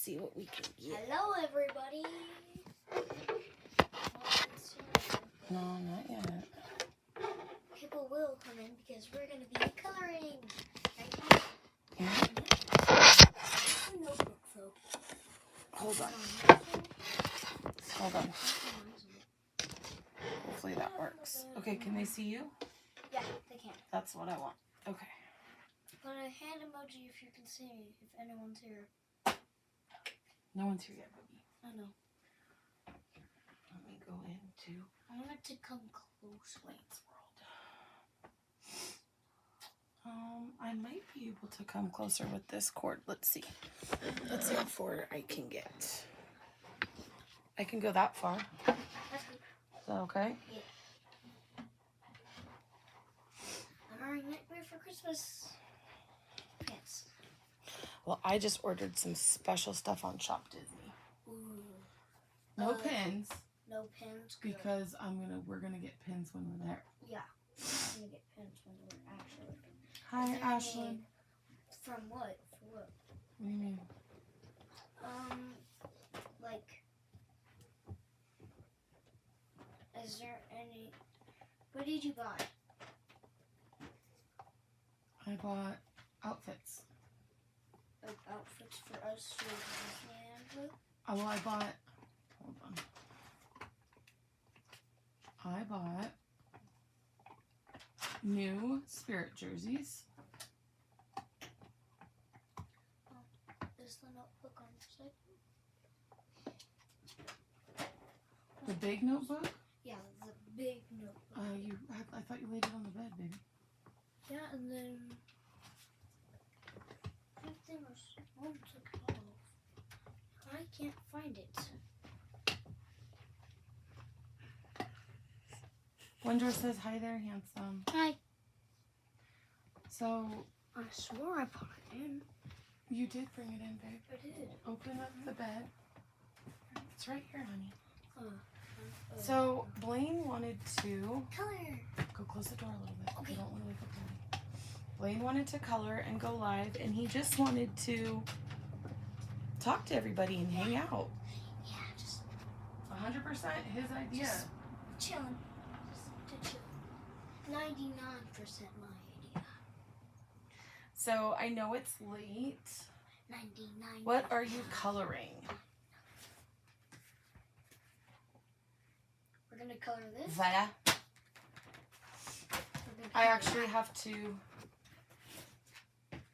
Let's see what we can get. Hello, everybody. No, not yet. People will come in because we're going to be coloring. Yeah. Notebook, though. Hold on. Hold on. Hopefully that works. Okay, can they see you? Yeah, they can. That's what I want. Okay. Put a hand emoji if you can see me, if anyone's here. No one's here yet, baby. I know. Let me go into... I want it to come close. Blainez World. I might be able to come closer with this cord. Let's see. Let's see how far I can get. I can go that far. That's good. Is that okay? Yeah. I'm wearing Nightmare for Christmas pants. Well, I just ordered some special stuff on Shop Disney. Ooh. No pins. No pins. Good. Because we're gonna get pins when we're there. Yeah. I'm gonna get pins when we're actually. Hi, Ashley. From what? For what? What do you mean? Like, is there any? What did you buy? I bought outfits. Like outfits for us to Disneyland with? Oh, well, I bought. Hold on. I bought new Spirit jerseys. Is the notebook on the side? The big notebook? Yeah, the big notebook. I thought you laid it on the bed, baby. Yeah, and then I think there was one took off. I can't find it. Wonder says, hi there, handsome. Hi. So, I swore I put it in. you did bring it in, babe. I did. Open up the bed. It's right here, honey. So, So, Blaine wanted to... color. Go close the door a little bit. Okay. You don't want to wake up Blaine. Blaine wanted to color and go live, and he just wanted to talk to everybody and hang out. Yeah, just 100% his idea. Just chilling. Just to chill. 99% my idea. So I know it's late. 99. What are you coloring? We're gonna color this. Via. I actually have to.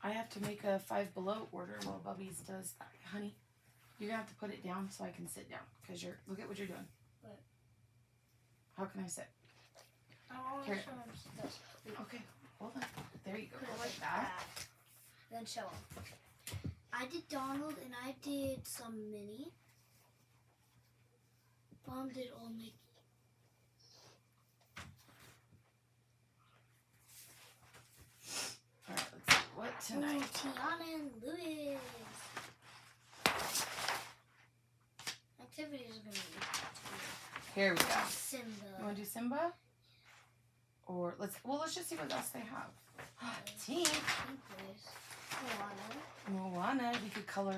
I have to make a Five Below order while Bubby's does that. Honey, you're gonna have to put it down so I can sit down because look at what you're doing. What? How can I sit? I want to Here. show him this. Okay, hold on. There you go. Put it Like that. Then show him. I did Donald and I did some Minnie. Mom did all Mickey. All right, let's see. What tonight? Ooh, Tiana and Louis. Activities are gonna be. Here we go. Simba. You want to do Simba? Or let's just see what else they have. Team. Moana. We could color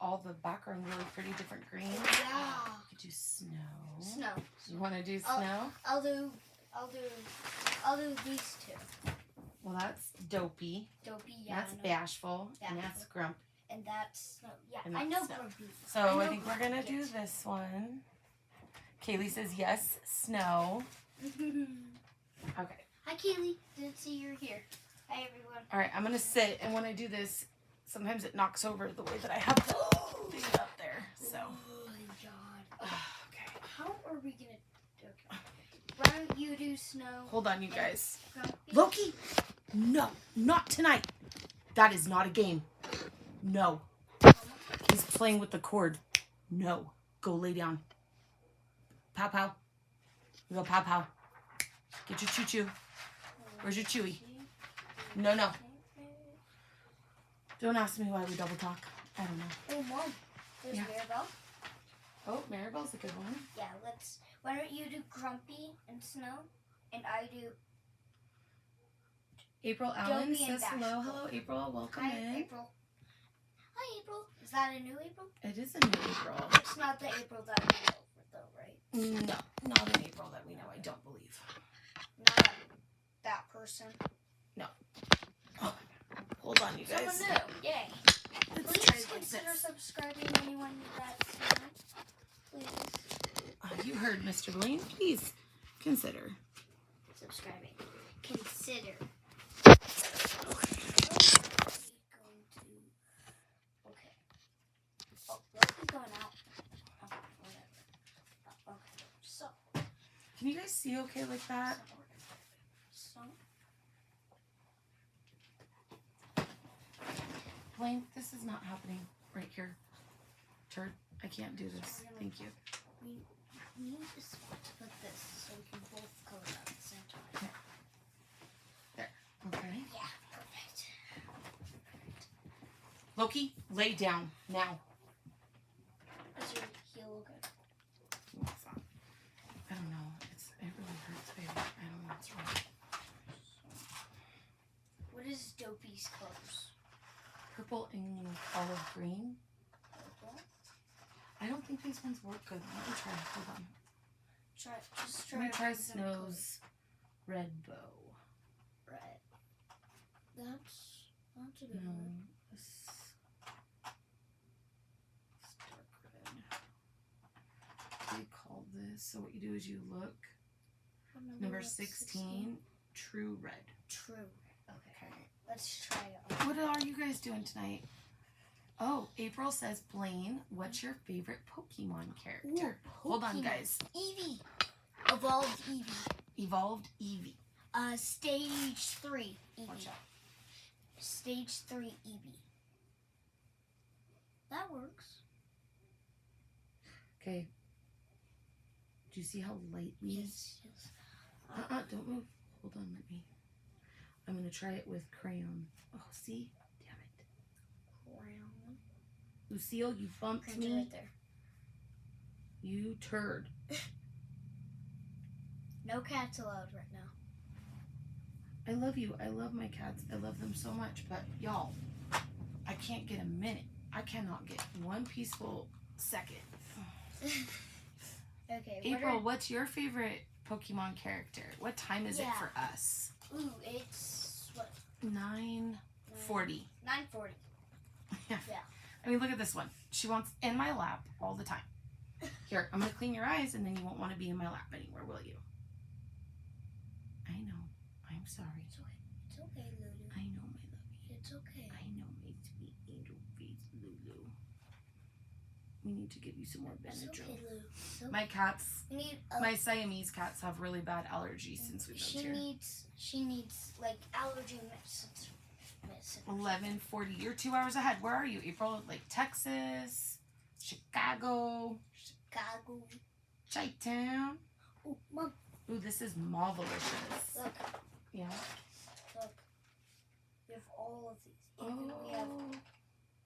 all the background really pretty different greens. Yeah. We could do snow. Snow. You want to do snow? I'll do these two. Well, that's Dopey. Dopey, yeah. That's Bashful. And that's Grump. And that's Snow. Yeah, And I that's know Snow. Grumpy. So I think we're going to do this one. Kaylee says yes, snow. Okay. Hi, Kaylee. Didn't see you're here. Hi, everyone. All right, I'm going to sit. And when I do this, sometimes it knocks over the way that I have the thing up there. So. Oh, my God. Okay. How are we going to... Okay. Why don't you do snow? Hold on, you guys. Grumpy? Loki! No, not tonight. That is not a game. No. He's playing with the cord. No. Go lay down. Pow pow. We go pow pow. Get your choo-choo. Where's your chewy? No, no. Don't ask me why we double talk. I don't know. Oh, Mom. There's Yeah. Maribel. Oh, Maribel's a good one. Yeah, let's... Why don't you do Grumpy and Snow? And I do... April Allen Dopey and says hello. Bashful. Hello, April. Welcome Hi, in. April. Hi, April. Is that a new April? It is a new April. It's not the April that we know, though, right? No, not an April that we know, I don't believe. Not that person. No. Oh, hold on, you guys. Someone new. Yay. Let's try Please like consider this. subscribing anyone that's new. Please. You heard Mr. Blaine. Please consider. Subscribing. Consider. Okay. Oh, Loki's going out. Oh, whatever. Okay. So. Can you guys see okay like that? So. Blaine, this is not happening right here. Turd, I can't do this. Thank you. We need to put this so we can both color at the same time. There. Okay. Yeah, perfect. Loki, lay down now. Is your heel okay? What's up? I don't know. It really hurts, baby. I don't know what's wrong. What is Dopey's colors? Purple and olive green. Purple. I don't think these ones work good. Let me try. Hold on. Just try. Let me try random Snow's red bow. colors. Red. That's a good No. one. This dark red. They call this. So what you do is you look. Number 16, true red. True. Okay. Let's try it. What are you guys doing tonight? Oh, April says, Blaine, what's your favorite Pokemon character? Hold on, guys. Eevee. Evolved Eevee. Evolved Eevee. Stage 3 Eevee. Watch out. Stage 3 Eevee. That works. Okay. Do you see how lightly? Yes. Don't move. Hold on, let me. I'm going to try it with crayon. Oh, see? Damn it. Crayon. Lucille, you bumped Print it me. right there. You turd. No cats allowed right now. I love you. I love my cats. I love them so much. But, y'all, I can't get a minute. I cannot get one peaceful second. Okay. April, what's your favorite Pokemon character? What time is it for us? Ooh, it's what? 9:40. 9:40. Yeah. Yeah. I mean, look at this one. She wants in my lap all the time. Here, I'm going to clean your eyes, and then you won't want to be in my lap anymore, will you? I know. I'm sorry. It's okay. It's okay, Lulu. I know, my lovey. It's okay. I know, my sweet angel face, Lulu. We need to give you some more It's Benadryl. okay, Lulu. It's okay. My cats, We need, my Siamese cats have really bad allergies since we moved here. She needs like allergy medicine. 11:40. You're 2 hours ahead. Where are you, April? Like Texas, Chicago, Chi-town. Oh, Mom, Ooh, this is marvelous. look, Yeah. look. We have all of these. Even we have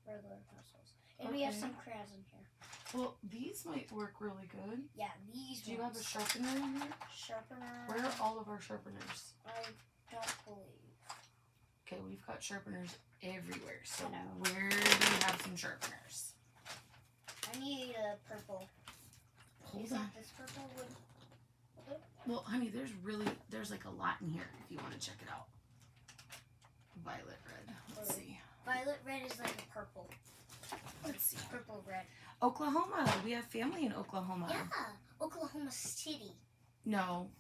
regular pencils. And we have some crayons in here. Well, these might work really good. Yeah, these Do you have a sharpener in here? sharpener? Where are all of our sharpeners? I don't believe. Okay, we've got sharpeners everywhere. So I know. where do we have some sharpeners? I need a purple. Hold Is on. that this purple would? Well, honey, there's like a lot in here if you want to check it out. Violet red. Let's see. Violet red is like a purple. Let's see. Purple red. Oklahoma. We have family in Oklahoma. Yeah, Oklahoma City. No,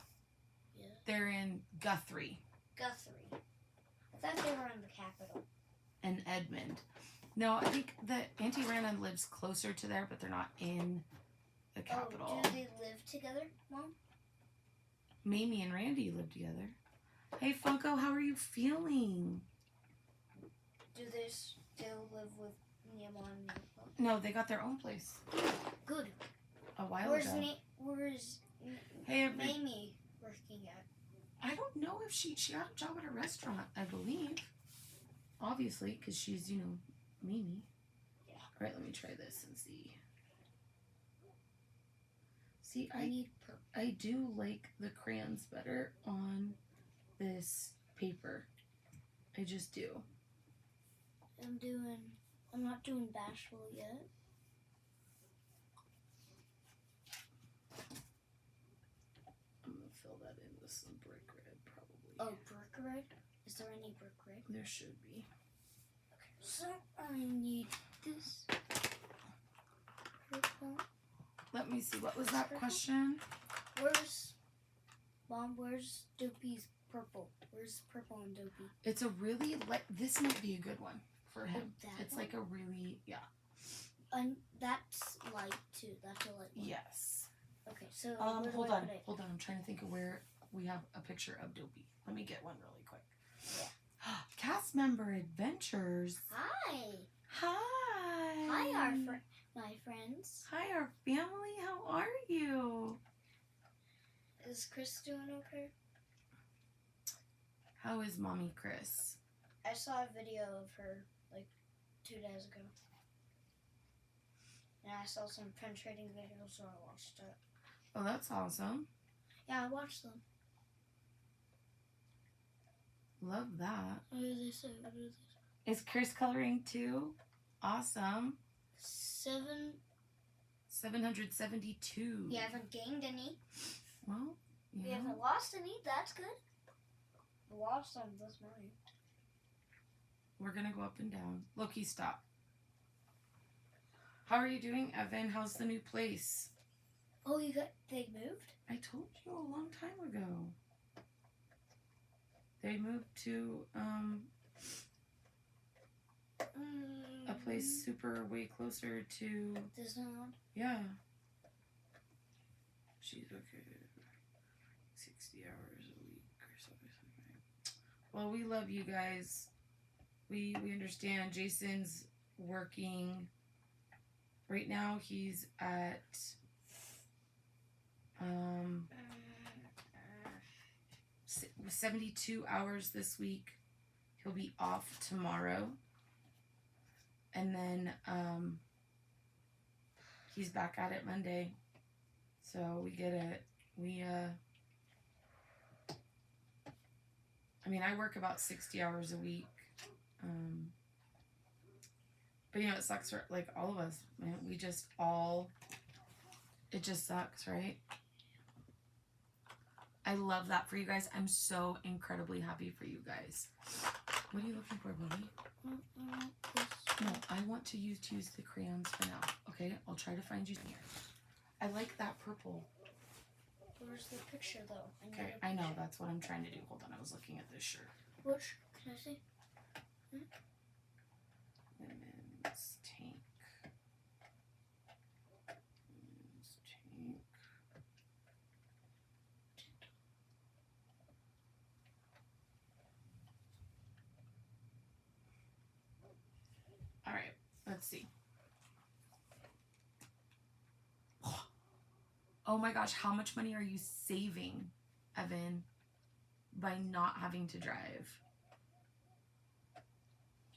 Yeah. they're in Guthrie Guthrie. I thought they were in the capital. and Edmond. No, I think that Auntie Rana lives closer to there, but they're not in the capital. Oh, do they live together, Mom? Mamie and Randy live together. Hey, Funko, how are you feeling? Do they still live with Mama and Papa? No, they got their own place Good. a while Where's ago. Where's Hey, Mamie working at? I don't know if she got a job at a restaurant, I believe. Obviously, because she's, Mimi. Yeah. All right, let me try this and see. See, I need purple. I do like the crayons better on this paper. I just do. I'm doing I'm not doing bashful yet. I'm gonna fill that in with some brick red, probably. Oh, brick red? Is there any brick red? There should be. Okay, so I need this purple. Let me see. What was that question? Where's Dopey's purple? Where's purple and Dopey? It's a really this might be a good one for him. It's one? like a really And that's light too. That's a light one. Yes. Okay, so Hold on. I'm trying to think of where we have a picture of Dopey. Let me get one really quick. Yeah. Cast member adventures. Hi. Hi. Hi, my friends. Hi, our family. How are you? Is Chris doing okay? How is Mommy Chris? I saw a video of her like 2 days ago. And I saw some penetrating videos, so I watched it. Oh, that's awesome. Yeah, I watched them. Love that. What did they say? Is Chris coloring too? Awesome. 772. You haven't gained any. Well, You haven't lost any. That's good. I lost some this morning. We're gonna go up and down. Loki, stop. How are you doing, Evan? How's the new place? Oh, they moved? I told you a long time ago. They moved to a place way closer to Disneyland. Yeah. She's okay. 60 hours a week or something. Well, we love you guys. We understand. Jason's working. Right now he's at 72 hours this week. He'll be off tomorrow. And then he's back at it Monday. So we get it. I work about 60 hours a week. But it sucks for like all of us, man. It just sucks, right? I love that for you guys. I'm so incredibly happy for you guys. What are you looking for, Bobby? No, I want to use the crayons for now. Okay, I'll try to find you here. I like that purple. Where's the picture though? Okay, I know, that's what I'm trying to do. Hold on, I was looking at this shirt. Which? Can I see? Women's tank. Women's tank. All right, let's see. Oh my gosh, how much money are you saving, Evan, by not having to drive?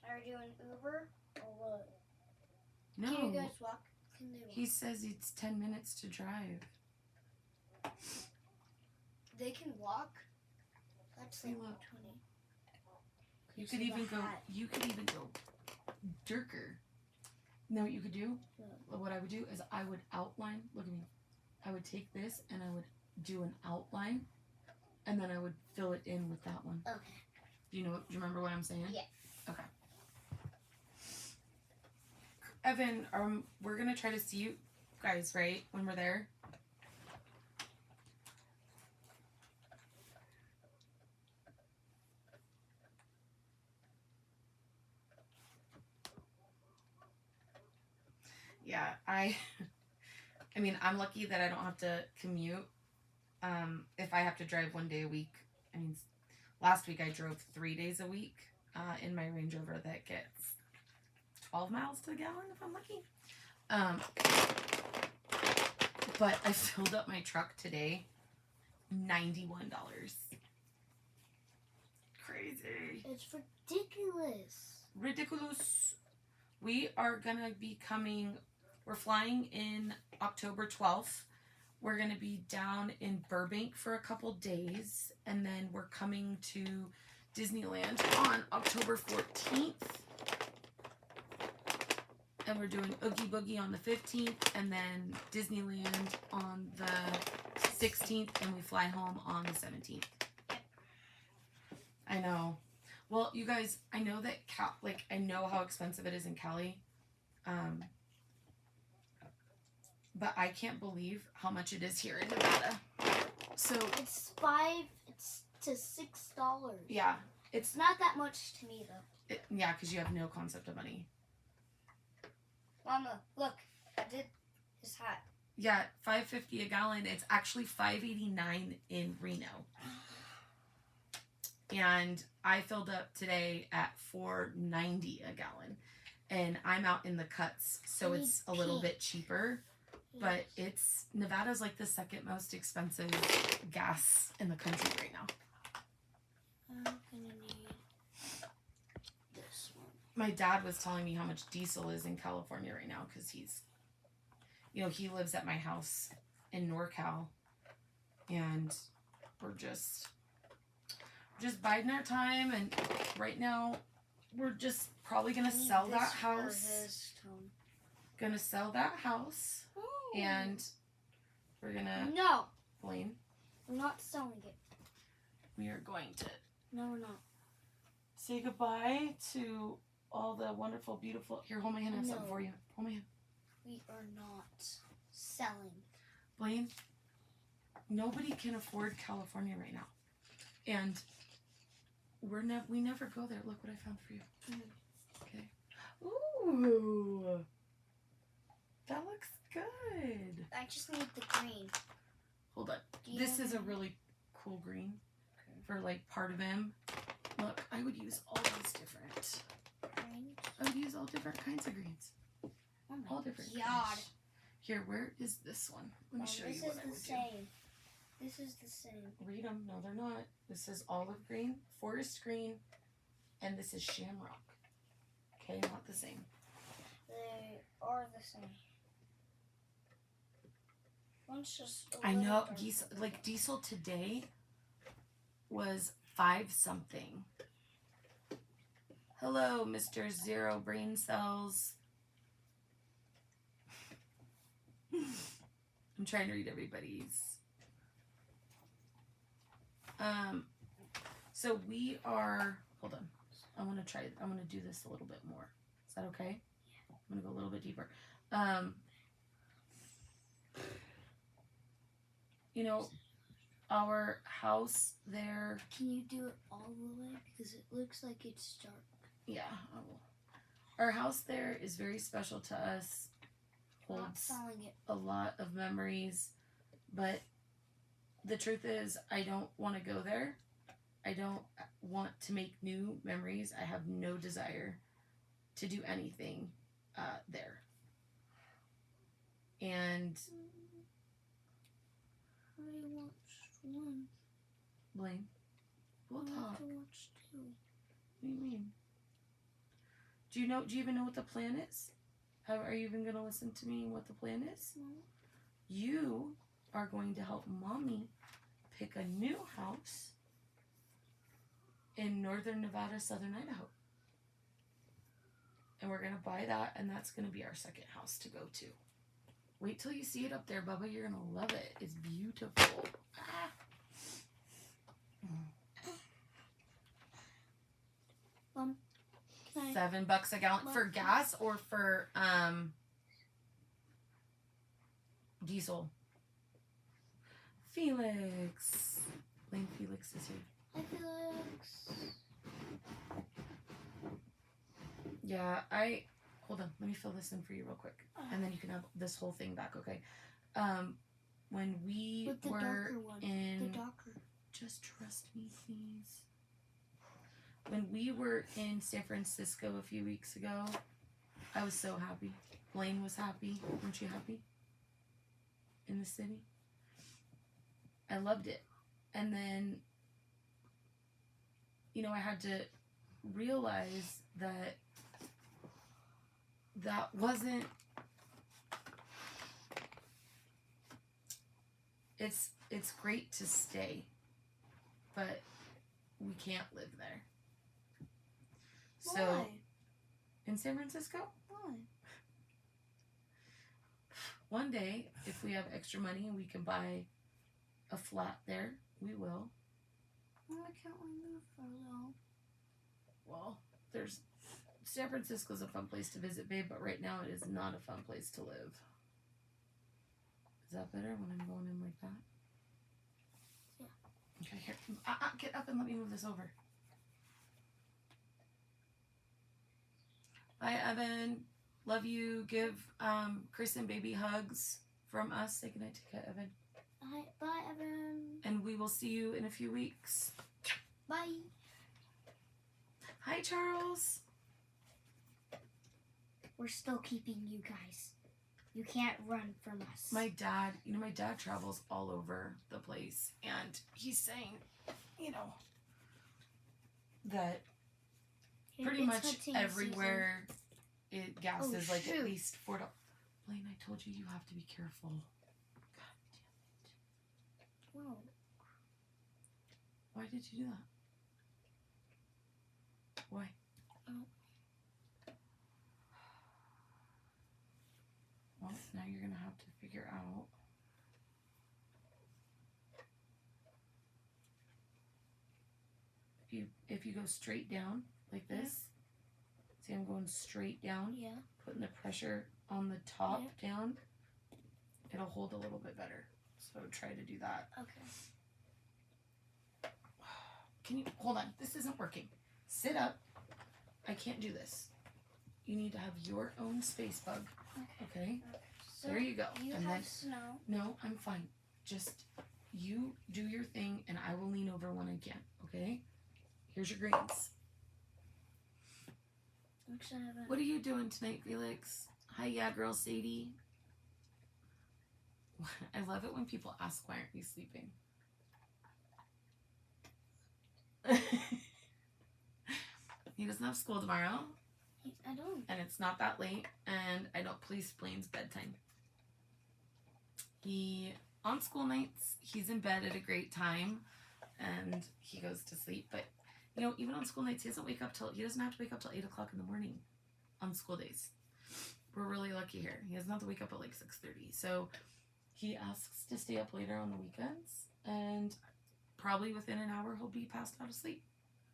Are you doing Uber or what? No. Can you guys walk? Can they walk? He says it's 10 minutes to drive. They can walk? That's like 20. You could even go darker. You know what you could do? Yeah. What I would do is I would outline. Look at me. I would take this and I would do an outline, and then I would fill it in with that one. Okay. Do you remember what I'm saying? Yeah. Okay. Evan, we're gonna try to see you guys, right, when we're there. Yeah, I'm lucky that I don't have to commute. If I have to drive 1 day a week, last week I drove 3 days a week in my Range Rover that gets 12 miles to the gallon if I'm lucky. But I filled up my truck today, $91. Crazy. It's ridiculous. Ridiculous. We are gonna be coming. We're flying in October 12th. We're going to be down in Burbank for a couple days. And then we're coming to Disneyland on October 14th. and we're doing Oogie Boogie on the 15th, and then Disneyland on the 16th, and we fly home on the 17th. I know. Well, you guys, I know that I know how expensive it is in Cali, but I can't believe how much it is here in Nevada. So it's to $6. Yeah, it's not that much to me though. Yeah, because you have no concept of money. Mama, look, I did this hat. Yeah, $5.50 a gallon. It's actually $5.89 in Reno. And I filled up today at $4.90 a gallon, and I'm out in the cuts, so it's a little bit cheaper. But Nevada's like the second most expensive gas in the country right now. I'm gonna need this one. My dad was telling me how much diesel is in California right now because he lives at my house in NorCal, and we're just biding our time, and right now we're just probably gonna sell that house. Gonna sell that house. Ooh. And we're gonna Blaine. I'm not selling it. We are going to No, we're not. say goodbye to all the wonderful, beautiful. Here, hold my hand. I have something for you. Hold my hand. We are not selling. Blaine, nobody can afford California right now, and we never go there. Look what I found for you. Okay. Ooh, that looks good. I just need the green. Hold on. This is a really cool green for like part of him. Look, I would use all these different. Greens? I would use all different kinds of greens. Oh my All different God. kinds. Here, where is this one? Let me show you what I would do. This is the same. Read them. No, they're not. This is olive green, forest green, and this is shamrock. Okay, not the same. They are the same. One's just I know. darker. Diesel today was 5 something. Hello, Mr. Zero Brain Cells. I'm trying to read everybody's. So we are, hold on. I want to do this a little bit more. Is that okay? Yeah. I'm going to go a little bit deeper. Our house there. Can you do it all the way? Because it looks like it's dark. Yeah, I will. Our house there is very special to us. Holds a lot of memories, but the truth is I don't want to go there. I don't want to make new memories. I have no desire to do anything there. And I watched one. Blaine, we'll talk. I watched 2. What do you mean? Do you even know what the plan is? Are you even going to listen to me and what the plan is? No. You are going to help Mommy pick a new house in northern Nevada, southern Idaho. And we're going to buy that, and that's going to be our second house to go to. Wait till you see it up there, Bubba. You're going to love it. It's beautiful. $7 a gallon for gas or for diesel. Felix. Blaine, Felix is here. Hi, Felix. Yeah, hold on. Let me fill this in for you real quick, and then you can have this whole thing back. Okay. When we were in, just trust me, please. When we were in San Francisco a few weeks ago, I was so happy. Blaine was happy. Weren't you happy? In the city? I loved it. And then, I had to realize that wasn't, it's great to stay, but we can't live there. Why? So, in San Francisco? Why? one day, if we have extra money and we can buy a flat there, we will. Why can't we move further? Well, San Francisco's a fun place to visit, babe, but right now it is not a fun place to live. Is that better when I'm going in like that? Yeah. Okay, here. Get up and let me move this over. Bye, Evan. Love you. Give Chris and baby hugs from us. Say goodnight to Evan. Bye, Evan. And we will see you in a few weeks. Bye. Hi, Charles. We're still keeping you guys. You can't run from us. My dad travels all over the place, and he's saying, that pretty much everywhere gas is like at least $4. Blaine, I told you have to be careful. God damn it. Whoa. Why did you do that? Why? Oh. Well, now you're gonna have to figure out. If you go straight down like this, see I'm going straight down. Yeah. Putting the pressure on the top down, it'll hold a little bit better. So try to do that. Okay. Can you hold on? This isn't working. Sit up. I can't do this. You need to have your own space bug. Okay. So there you go. You and have then, snow. No, I'm fine. Just you do your thing, and I will lean over when I can. Okay. Here's your greens. What are you doing tonight, Felix? Hi, yeah, girl, Sadie. I love it when people ask, why aren't you sleeping? He doesn't have school tomorrow. I don't. And it's not that late, and I don't police Blaine's bedtime. On school nights, he's in bed at a great time, and he goes to sleep, but even on school nights, he doesn't have to wake up till 8 o'clock in the morning on school days. We're really lucky here. He doesn't have to wake up at like 6:30. So he asks to stay up later on the weekends, and probably within an hour he'll be passed out of sleep.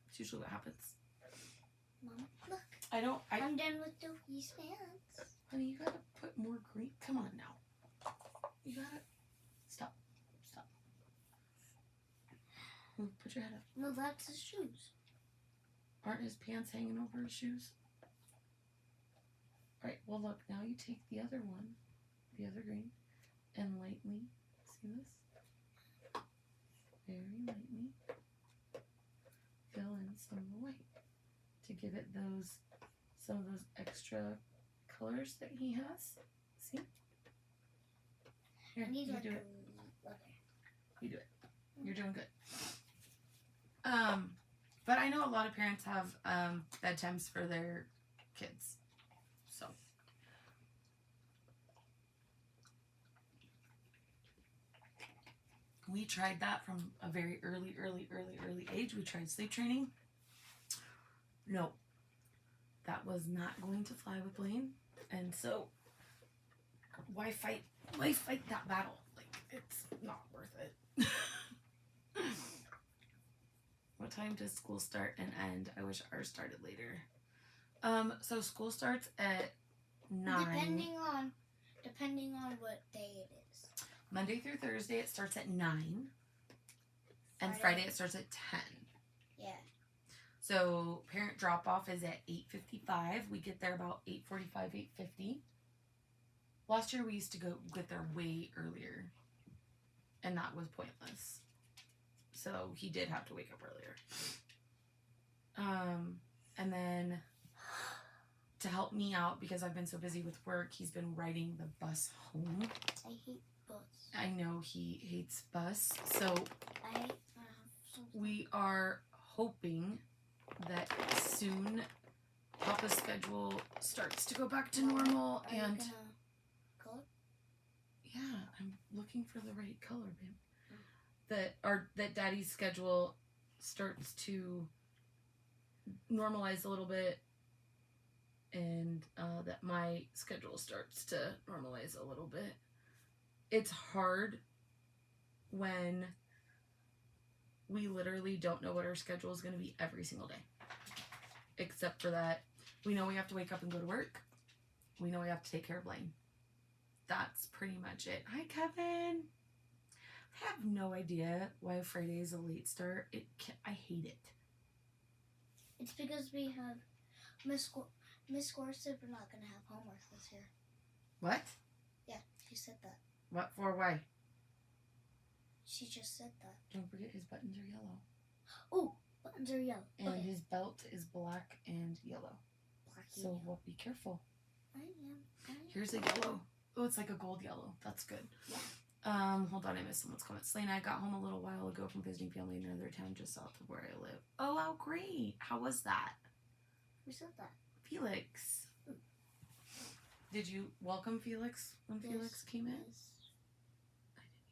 It's usually what happens. Mama, look. I'm done with the wristbands. Honey, you gotta put more green. Come on now. You gotta stop. Put your head up. No, that's his shoes. Aren't his pants hanging over his shoes? Alright, well look, now you take the other one, the other green, and lightly, see this? Very lightly fill in some of the white to give it some of those extra colors that he has. See? Here, you do it. You do it. You're doing good. But I know a lot of parents have bedtimes for their kids. So we tried that from a very early age. We tried sleep training. No, that was not going to fly with Blaine. And so why fight that battle? Like, it's not worth it. What time does school start and end? I wish ours started later. So school starts at 9. Depending on what day it is. Monday through Thursday it starts at 9. And Friday it starts at 10. Yeah. So parent drop off is at 8:55. We get there about 8:45, 8:50. Last year we used to get there way earlier. And that was pointless. So he did have to wake up earlier. And then to help me out, because I've been so busy with work, he's been riding the bus home. I hate bus. I know he hates bus. So we are hoping that soon Papa's schedule starts to go back to normal. Are and you gonna color? Yeah, I'm looking for the right color, babe. That Daddy's schedule starts to normalize a little bit, and that my schedule starts to normalize a little bit. it's hard when we literally don't know what our schedule is going to be every single day. Except for that, we know we have to wake up and go to work. We know we have to take care of Blaine. That's pretty much it. Hi, Kevin. I have no idea why Friday is a late start. I hate it. It's because we have Miss Gore said we're not going to have homework this year. What? Yeah, she said that. What for? Why? She just said that. Don't forget his buttons are yellow. Oh, buttons are yellow. And okay. his belt is black and yellow. Blacky. So well, be careful. I am. Here's a yellow. Oh, it's like a gold yellow. That's good. Yeah. Hold on, I missed someone's comment. Slane, I got home a little while ago from visiting family in another town just south of where I live. Oh, how great. How was that? Who said that? Felix. Did you welcome Felix when Felix came in? Yes. I didn't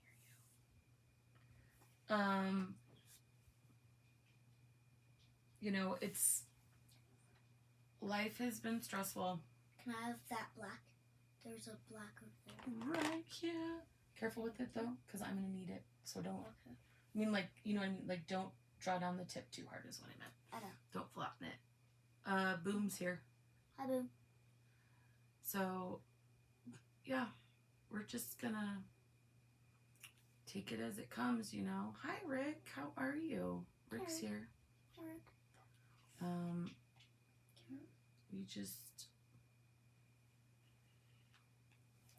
hear you. You know, life has been stressful. Can I have that black? There's a black over there. Right, yeah. Careful with it though, because I'm gonna need it. So don't. Okay. I mean, like, you know what I mean? Like, don't draw down the tip too hard is what I meant. I know. Don't flatten it. Boom's here. Hi, Boom. So, yeah, we're just gonna take it as it comes, you know. Hi, Rick. How are you? Rick's Hi. here. Hi, Rick. We just,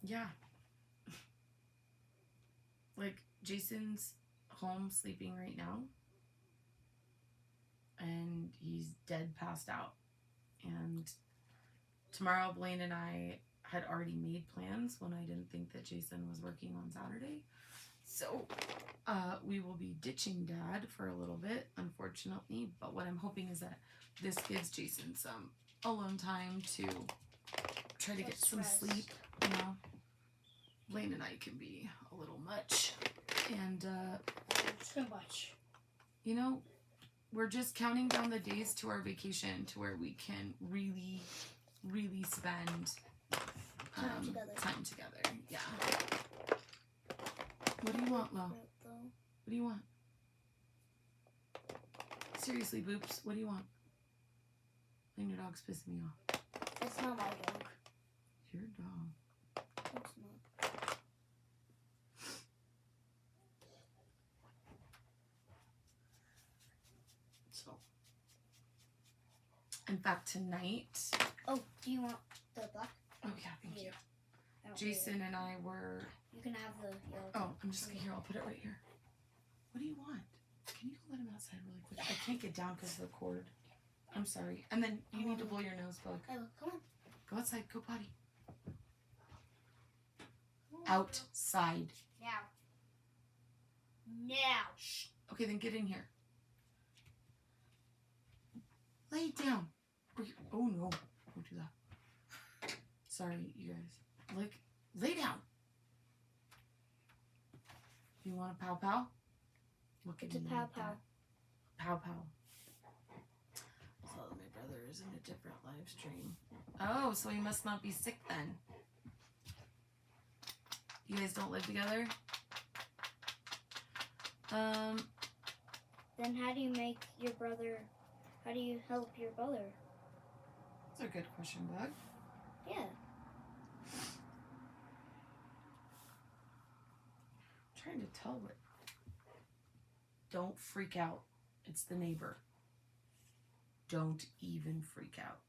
yeah. Like, Jason's home sleeping right now. And he's dead passed out. And tomorrow, Blaine and I had already made plans when I didn't think that Jason was working on Saturday. So, we will be ditching Dad for a little bit, unfortunately. But what I'm hoping is that this gives Jason some alone time to try to get some sleep, you know. Blaine and I can be a little much. And, too much. You know, we're just counting down the days to our vacation to where we can really, really spend time together. Yeah. What do you want, Lo? What do you want? Seriously, Boops, what do you want? And your dog's pissing me off. It's not my dog. Your dog. It's not. So, in fact, tonight. Oh, do you want the black? Oh yeah, thank you. I don't Jason and I were. You can have the yellow. Oh, I'm just here. I'll put it right here. What do you want? Can you go let him outside really quick? I can't get down because of the cord. I'm sorry. And then you need to blow your nose plug. I will. Come on. Go outside. Go potty. Outside. Now. Now. Shh. Okay, then get in here. Lay down. Oh no. Don't do that. Sorry, you guys. Like, lay down. You want a pow pow? Look at It's a me pow like pow. that. Pow pow. So my brother is in a different live stream. Oh, so he must not be sick then. You guys don't live together? Then how do you make your brother? How do you help your brother? That's a good question, Bug. Yeah. I'm trying to tell what. Don't freak out. It's the neighbor. Don't even freak out.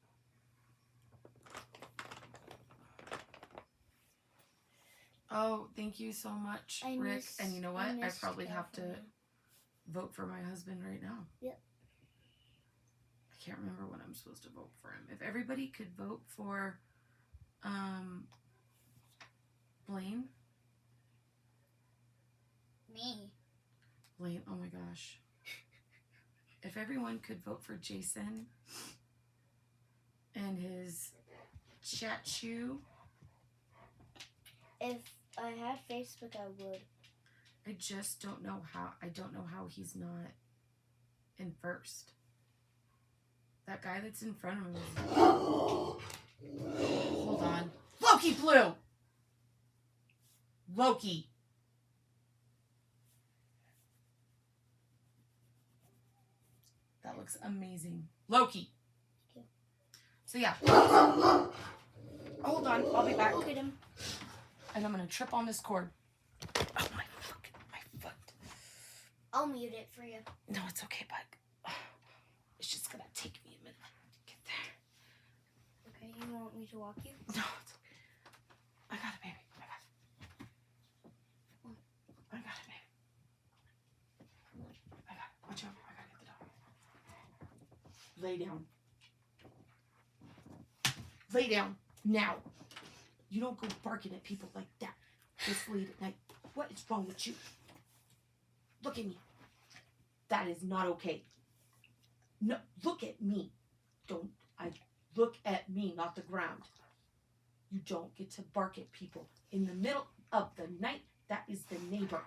Oh, thank you so much, Rick. And you know what? I probably have to vote for my husband right now. Yep. I can't remember when I'm supposed to vote for him. If everybody could vote for Blaine. Me. Blaine, oh my gosh. If everyone could vote for Jason and his chat shoe. If I had Facebook, I would. I just don't know how. I don't know how he's not in first. That guy that's in front of him is... Hold on. Loki Blue! Loki. That looks amazing. Loki. So yeah. Hold on, I'll be back. Look at him. And I'm gonna trip on this cord. Oh my foot. I'll mute it for you. No, it's okay, bud. It's just gonna take me a minute to get there. Okay, you want me to walk you? No, it's okay. I got it, baby. I got it, baby. I got it. Watch out. I gotta get the dog. Lay down. Lay down. Now. You don't go barking at people like that this late at night. What is wrong with you? Look at me. That is not okay. No, look at me. Look at me, not the ground. You don't get to bark at people in the middle of the night. That is the neighbor.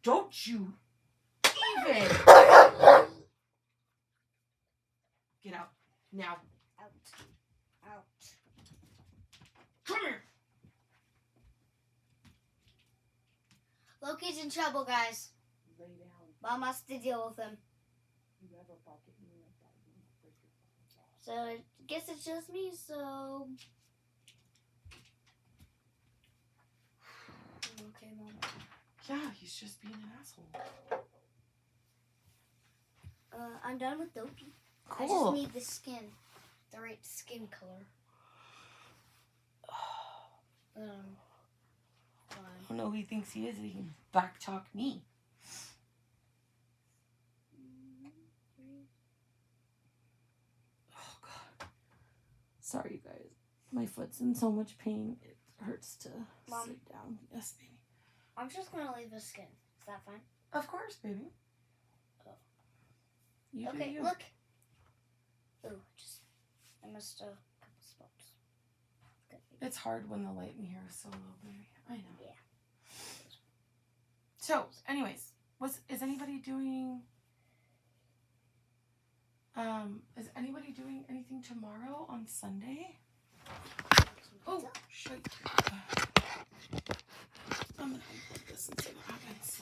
Don't you even. Get out. Now. Out. Come here. Loki's in trouble, guys. Lay down. Mom has to deal with him. You ever bark at me like that, you will break your fucking jaw. So I guess it's just me, so... Okay, Mom. Yeah, he's just being an asshole. I'm done with Loki. Cool. I just need the skin. The right skin color. Fine. I don't know who he thinks he is. He can back talk me. Oh, God. Sorry, you guys. My foot's in so much pain. It hurts to Mom. sit down. Yes, baby. I'm just gonna leave the skin. Is that fine? Of course, baby. Oh. You do Okay, you. look. Ooh, I missed a couple spots. Good. It's hard when the light in here is so low, baby. I know. Yeah. So, anyways, is anybody doing anything tomorrow on Sunday? Oh, shit. I'm gonna unplug this and see what happens.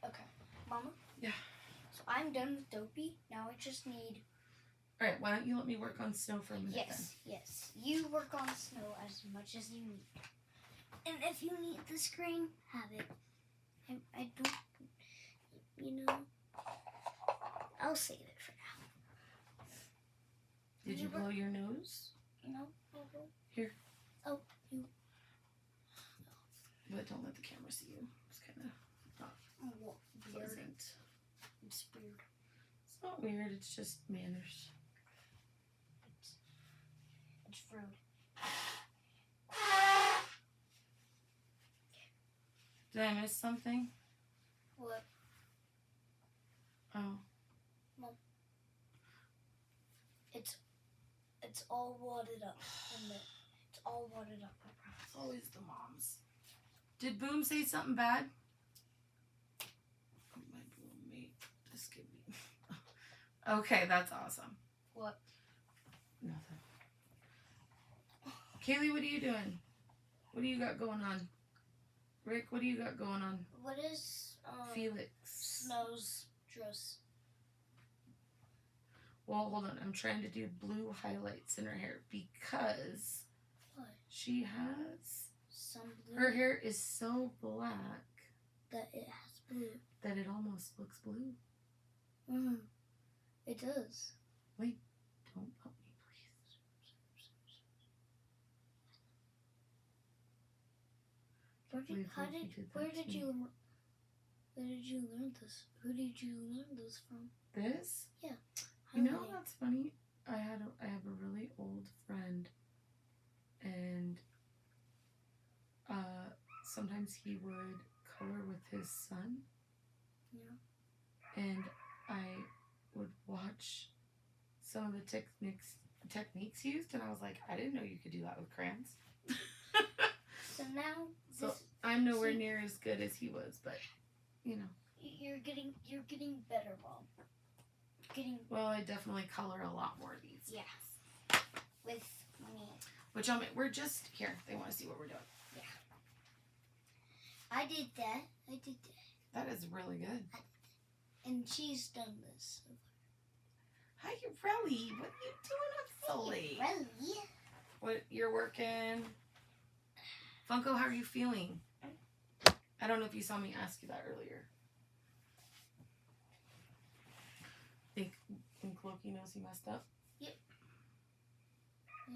Okay. Mama? Yeah. So I'm done with Dopey. Now I just need... Alright, why don't you let me work on snow for a minute Yes. You work on snow as much as you need. And if you need the screen, have it. I don't... You know... I'll save it for now. Did you blow your nose? No. Here. Oh, you... But don't let the camera see you. It's kind of not Weird. pleasant. It's weird. It's not weird, it's just manners. It's rude. Did I miss something? What? Oh. Mom. It's all wadded up. It's all wadded up, I promise. It's always the moms. Did Boom say something bad? Oh, my Boom mate. This could be. Okay, that's awesome. What? Nothing. Kaylee, what are you doing? What do you got going on? Rick, what do you got going on? What is Felix. Snow's dress? Well, hold on. I'm trying to do blue highlights in her hair because What? she has... Some blue. Her hair is so black That it has blue. that it almost looks blue. It does. Wait, don't help me, please. Where did you learn this? Who did you learn this from? This? Yeah. You know, that's funny. I have a really old friend, and sometimes he would color with his son. Yeah. And I would watch some of the techniques used, and I was like, I didn't know you could do that with crayons. So now, So I'm nowhere near as good as he was, but you know. You're getting better, Mom. Well, I definitely color a lot more these. Yeah. With me. Which we're just here. They want to see what we're doing. Yeah. I did that. That is really good. And she's done this. Hi, Relly. What are you doing up so late? Really? What, you're working? Funko, how are you feeling? I don't know if you saw me ask you that earlier. Think Loki knows he messed up? Yep.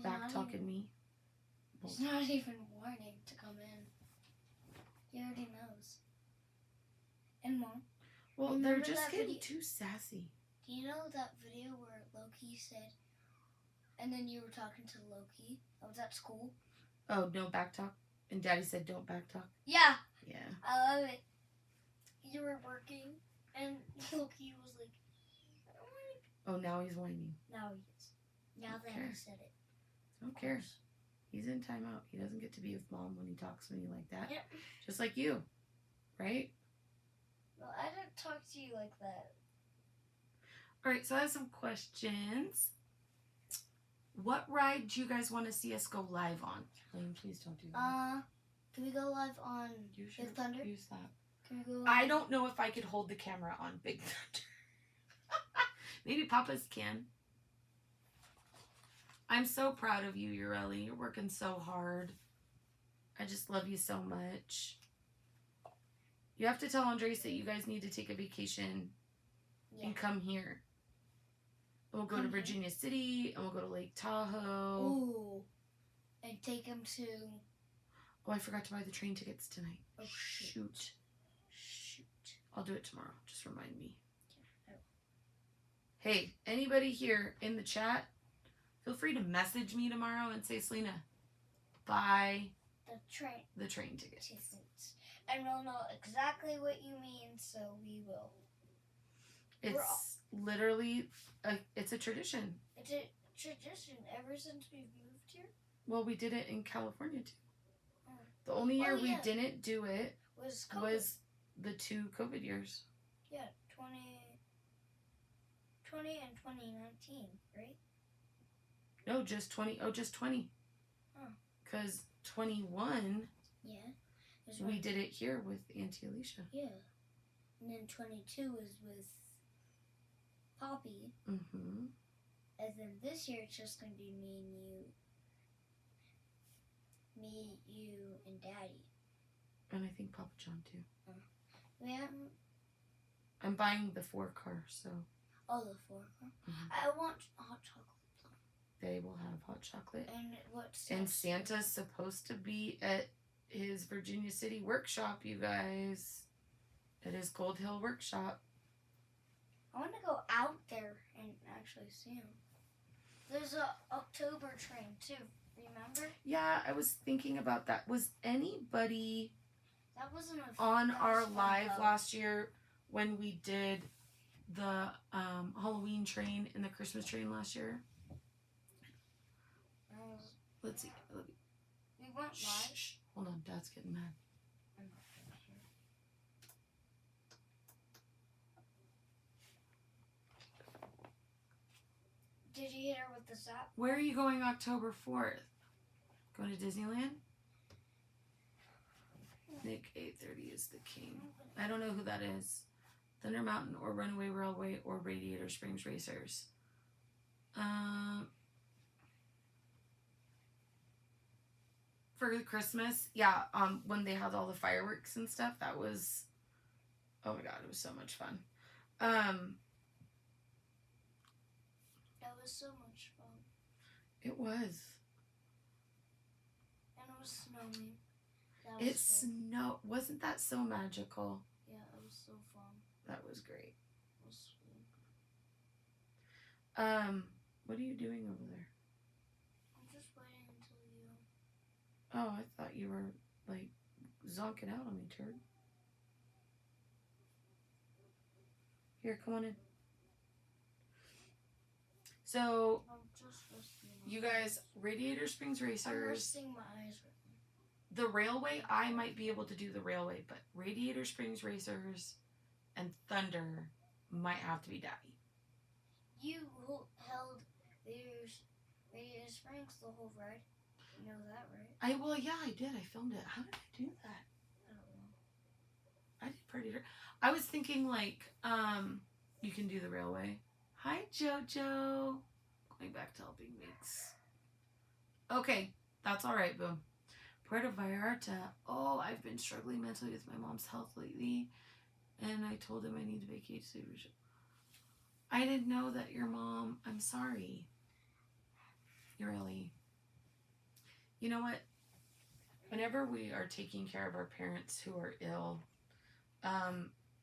Back talking me. He's not even warning to come in. He already knows. And Mom? Well, remember they're just that getting video? too sassy. Do you know that video where Loki said, and then you were talking to Loki? I was at school. Oh, no back talk? And Daddy said don't back talk? Yeah. Yeah. I love it. You were working, and Loki was like, Oh, now he's whining. now he is. Now that I said it. Don't care. He's in timeout. He doesn't get to be with Mom when he talks to me like that. Yep. Just like you. Right? Well, I didn't talk to you like that. All right, so I have some questions. What ride do you guys want to see us go live on? Blaine, please don't do that. Can we go live on Big Thunder? Use that. Can we go? I don't know if I could hold the camera on Big Thunder. Maybe Papa's can. I'm so proud of you, Ureli. You're working so hard. I just love you so much. You have to tell Andres that you guys need to take a vacation and come here. We'll go to Virginia City and we'll go to Lake Tahoe. Ooh. And take him to... Oh, I forgot to buy the train tickets tonight. Oh, shoot. I'll do it tomorrow. Just remind me. Hey, anybody here in the chat, feel free to message me tomorrow and say, Selena, buy the train tickets. And we'll know exactly what you mean, so we will. It's literally, it's a tradition. It's a tradition ever since we've moved here. Well, we did it in California, too. Oh. The only year we didn't do it was the 2 COVID years. Yeah, 2020 and 2019, right? No, just 20. Oh, just 20. Because 21, we did it here with Auntie Alicia. Yeah. And then 22 was with Poppy. Mm-hmm. And then this year it's just going to be me and you. Me, you, and Daddy. And I think Papa John, too. Yeah. I'm buying the 4 car, so... Oh, the 4 car? Mm-hmm. I want hot chocolate. They will have hot chocolate. And what's... And Santa's supposed to be at his Virginia City workshop, you guys. At his Gold Hill workshop. I want to go out there and actually see him. There's a October train, too. Remember? Yeah, I was thinking about that. Was anybody that wasn't on our live last year when we did the Halloween train and the Christmas train last year? Let's see. We went live. Shh. Hold on, Dad's getting mad. I'm not gonna hear. Did you hit her with the zap? Where are you going October 4th? Going to Disneyland? Nick 830 is the king. I don't know who that is. Thunder Mountain or Runaway Railway or Radiator Springs Racers. For Christmas, yeah, when they had all the fireworks and stuff, that was, oh my god, it was so much fun. That was so much fun. It was. And it was snowing. Wasn't that so magical? Yeah, it was so fun. That was great. It was sweet. What are you doing over there? I'm just waiting until you... Oh, I thought you were, like, zonking out on me, turd. Here, come on in. So, I'm just resting you guys, Radiator Springs Racers... I'm resting my eyes right now. The railway, I might be able to do the railway, but Radiator Springs Racers and Thunder might have to be Daddy. You held Radiator Springs the whole ride? You know that, right? Well, yeah, I did. I filmed it. How did I do that? I don't know. I did pretty good. I was thinking like, you can do the railway. Hi, Jojo. Going back to helping Mix. Okay, that's all right, boom. Puerto Vallarta. Oh, I've been struggling mentally with my mom's health lately, and I told him I need to vacate. I didn't know that your mom. I'm sorry. Really. You know what? Whenever we are taking care of our parents who are ill,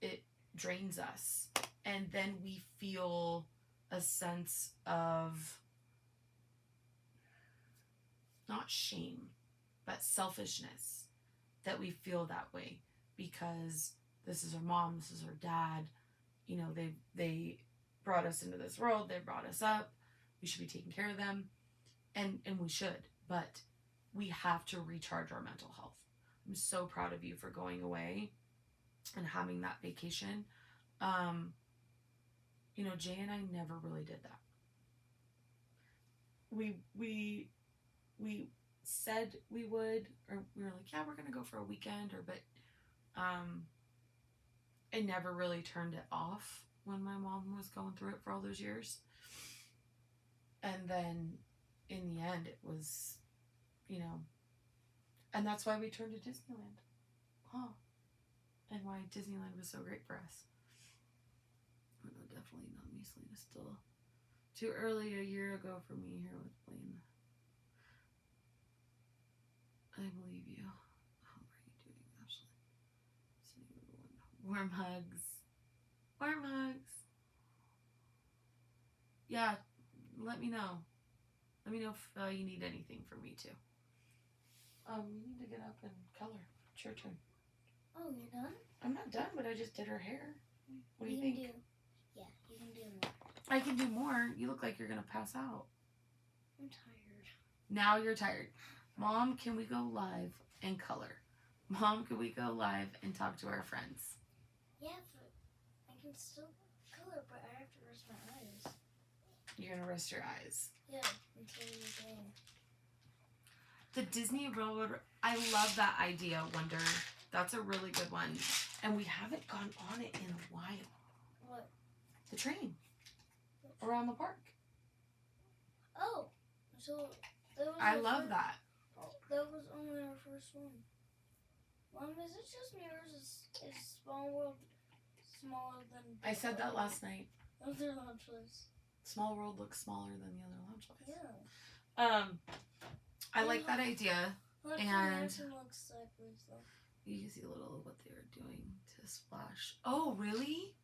it drains us, and then we feel a sense of not shame, but selfishness that we feel that way because this is our mom, this is our dad. You know, they brought us into this world, they brought us up. We should be taking care of them, and we should, but we have to recharge our mental health. I'm so proud of you for going away and having that vacation. You know, Jay and I never really did that. We said we would, or we were like, yeah, we're gonna go for a weekend, but I never really turned it off when my mom was going through it for all those years. And then in the end, it was, you know, and that's why we turned to Disneyland. Huh. And why Disneyland was so great for us. Oh, no, definitely not me, Selena. Still too early a year ago for me here with Blaine. I believe you. How are you doing, Ashley? Warm hugs. Warm hugs. Yeah, let me know. Let me know if you need anything from me too. You need to get up and color. It's your turn. Oh, you're done? I'm not done, but I just did her hair. What do you think? Yeah, you can do more. I can do more. You look like you're gonna pass out. I'm tired. Now you're tired. Mom, can we go live and color? Mom, can we go live and talk to our friends? Yeah, but I can still color, but I have to rest my eyes. You're gonna rest your eyes. Yeah, until you're done. The Disney World, I love that idea, Wonder. That's a really good one. And we haven't gone on it in a while. What? The train. Around the park. Oh, so that was I love that. That was only our first one. Mom, is it just me or is Small World smaller than... I said that last night. Other launches. Small World looks smaller than the other launches. Yeah. I like that idea. And looks sideways though. You can see a little of what they were doing to Splash. Oh, really?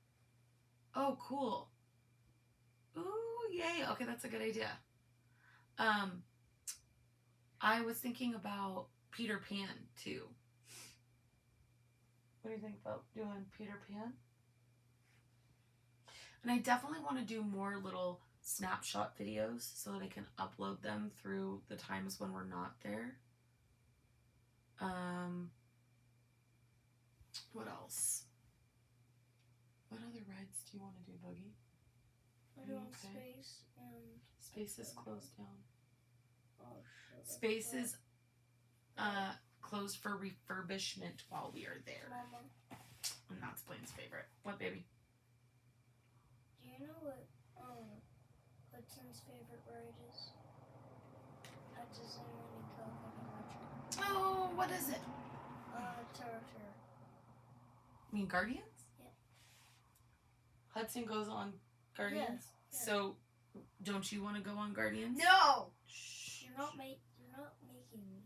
Oh, cool. Ooh, yay. Okay, that's a good idea. I was thinking about Peter Pan, too. What do you think about doing Peter Pan? And I definitely want to do more little snapshot videos so that I can upload them through the times when we're not there. What else? What other rides do you want to do, Boogie? I want Space and... Space is closed down. Oh, shit. Space is closed for refurbishment while we are there. Mama. And that's Blaine's favorite. What, baby? Do you know what Hudson's favorite ride is? At Disneyland in California. Oh, what is it? Terror. You mean Guardians? Yeah. Hudson goes on Guardians? Yeah. So, don't you want to go on Guardians? No! Shh. You're not making me.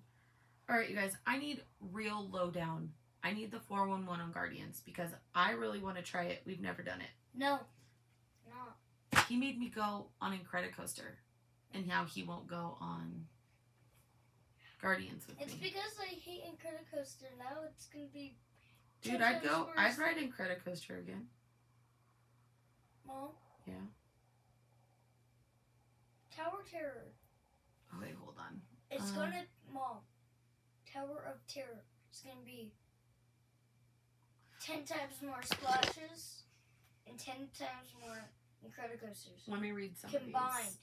Alright, you guys. I need real lowdown. I need the 411 on Guardians because I really want to try it. We've never done it. No. He made me go on Incredicoaster. And now he won't go on Guardians with It's me. because I hate Incredicoaster. Now it's going to be... Dude, I'd ride Incredicoaster again. Mom? Yeah. Tower Terror. Oh, wait, hold on. It's gonna... Mom. Tower of Terror. It's gonna be 10 times more splashes and 10 times more Incredicoasters. Let me read some combined. of these.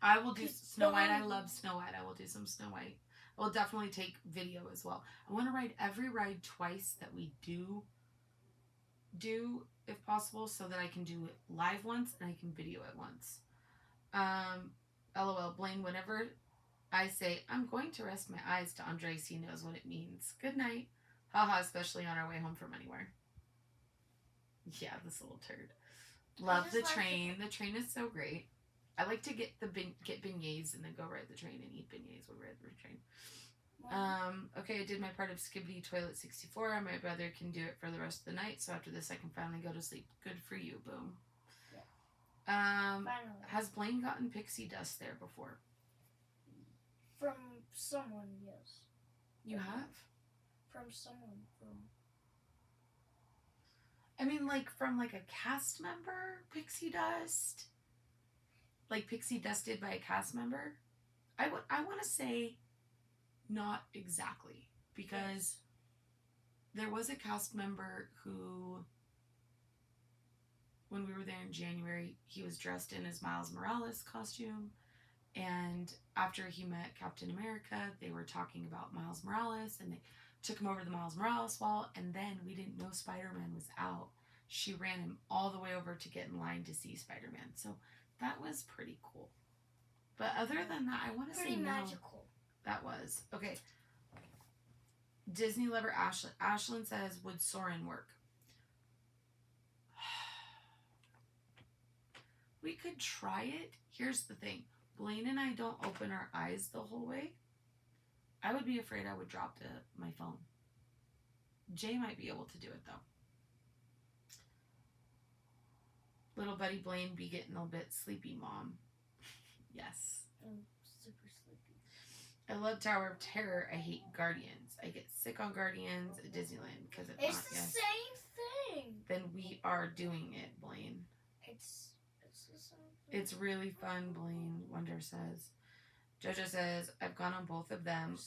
I will do Snow White. I love Snow White. I will do some Snow White. I will definitely take video as well. I want to ride every ride twice that we do if possible, so that I can do it live once and I can video it once. LOL, Blaine, whenever I say, I'm going to rest my eyes to Andres, he knows what it means. Good night. Haha, especially on our way home from anywhere. Yeah, this little turd. Love the train. The train is so great. I like to get beignets and then go ride the train and eat beignets when we ride the train. Okay, I did my part of Skibbity Toilet 64. My brother can do it for the rest of the night, so after this I can finally go to sleep. Good for you, boom. Yeah. Has Blaine gotten pixie dust there before? From someone, yes. You have? From someone. I mean, like, from, like, a cast member pixie dust? Like, pixie dusted by a cast member? I want to say not exactly, because there was a cast member who, when we were there in January, he was dressed in his Miles Morales costume, and after he met Captain America, they were talking about Miles Morales, and they took him over to the Miles Morales wall, and then we didn't know Spider-Man was out. She ran him all the way over to get in line to see Spider-Man, so that was pretty cool. But other than that, I want to say pretty magical. That was. Okay. Disney lover Ashlyn says, would Soren work? We could try it. Here's the thing. Blaine and I don't open our eyes the whole way. I would be afraid I would drop my phone. Jay might be able to do it, though. Little buddy Blaine be getting a bit sleepy, Mom. Yes. I'm super sleepy. I love Tower of Terror. I hate Guardians. I get sick on Guardians at Disneyland because it's the same thing. Then we are doing it, Blaine. It's the same thing. It's really fun, Blaine. Wonder says. Jojo says, I've gone on both of them.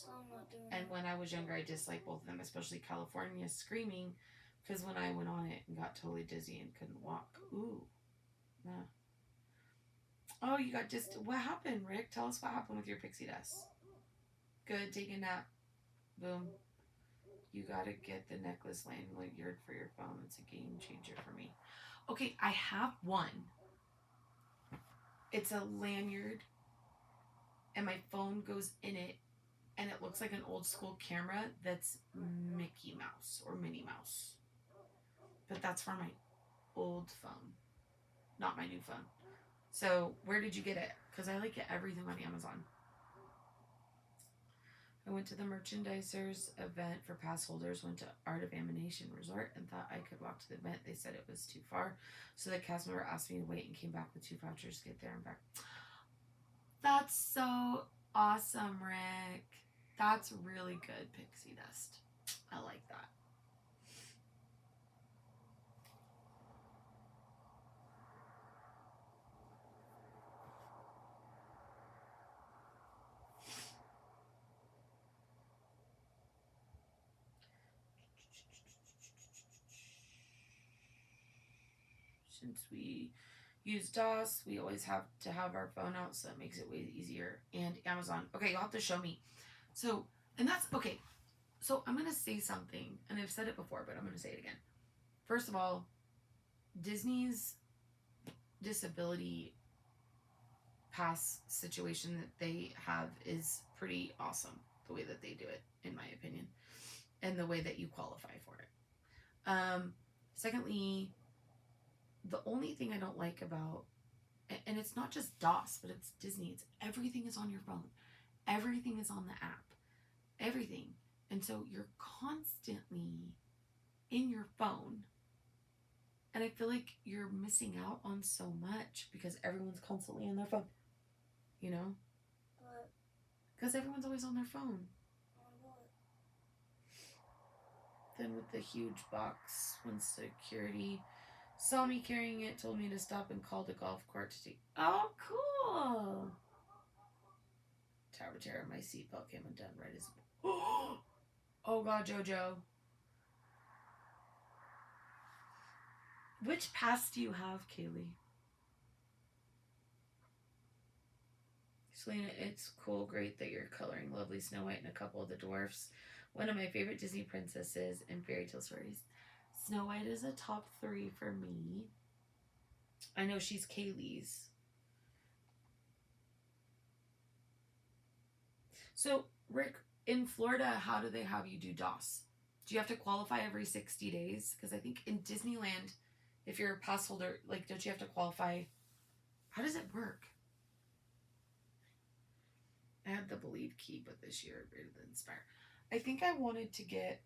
And when I was younger, I disliked both of them, especially California Screaming, because when I went on it and got totally dizzy and couldn't walk. Ooh. Nah. Oh, you got just... What happened, Rick? Tell us what happened with your pixie dust. Good, take a nap. Boom. You gotta get the necklace lanyard for your phone. It's a game changer for me. Okay, I have one. It's a lanyard, and my phone goes in it, and it looks like an old school camera that's Mickey Mouse or Minnie Mouse. But that's for my old phone, not my new phone. So where did you get it? Because I like get everything on Amazon. I went to the merchandisers event for pass holders, went to Art of Animation Resort, and thought I could walk to the event. They said it was too far. So the cast member asked me to wait and came back with 2 vouchers to get there and back. That's so awesome, Rick. That's really good pixie dust. I like that. Since we use DOS, we always have to have our phone out, so it makes it way easier. And Amazon. Okay, you'll have to show me. So, and that's, okay. So I'm going to say something, and I've said it before, but I'm going to say it again. First of all, Disney's disability pass situation that they have is pretty awesome, the way that they do it, in my opinion, and the way that you qualify for it. Secondly, the only thing I don't like about, and it's not just DOS, but it's Disney, it's everything is on your phone. Everything is on the app. Everything. And so you're constantly in your phone. And I feel like you're missing out on so much because everyone's constantly on their phone. You know? Because everyone's always on their phone. Then with the huge box, when security saw me carrying it, told me to stop and called the golf cart to take... Oh, cool! Tower of Terror, my seatbelt came undone right as... Oh, God, Jojo. Which pass do you have, Kaylee? Selena, it's cool, great that you're coloring lovely Snow White and a couple of the dwarfs. One of my favorite Disney princesses and fairy tale stories. Snow White is a top 3 for me. I know she's Kaylee's. So, Rick, in Florida, how do they have you do DOS? Do you have to qualify every 60 days? Because I think in Disneyland, if you're a pass holder, like, don't you have to qualify? How does it work? I had the Believe key, but this year I rated the Inspire. I think I wanted to get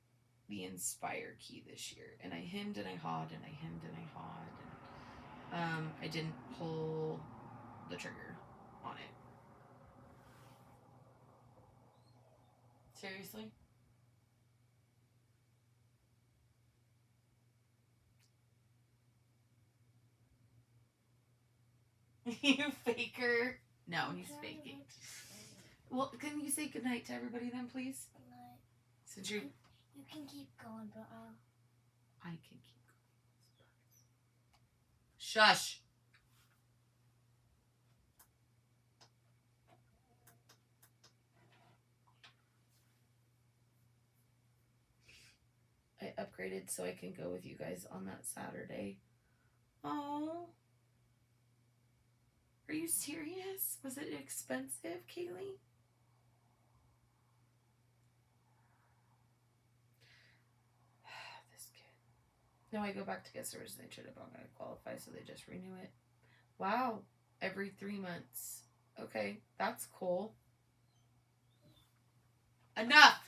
the Inspire key this year, and I hemmed and I hawed and I hemmed and I hawed, and I didn't pull the trigger on it. Seriously? You faker. No, he's faking. Well, can you say goodnight to everybody then, please? Goodnight. Since you can keep going, but I can keep going. Shush. I upgraded so I can go with you guys on that Saturday. Oh. Are you serious? Was it expensive, Kaylee? This kid. No, I go back to get service and they should have I'm going to qualify, so they just renew it. Wow. Every 3 months. Okay, that's cool. Enough!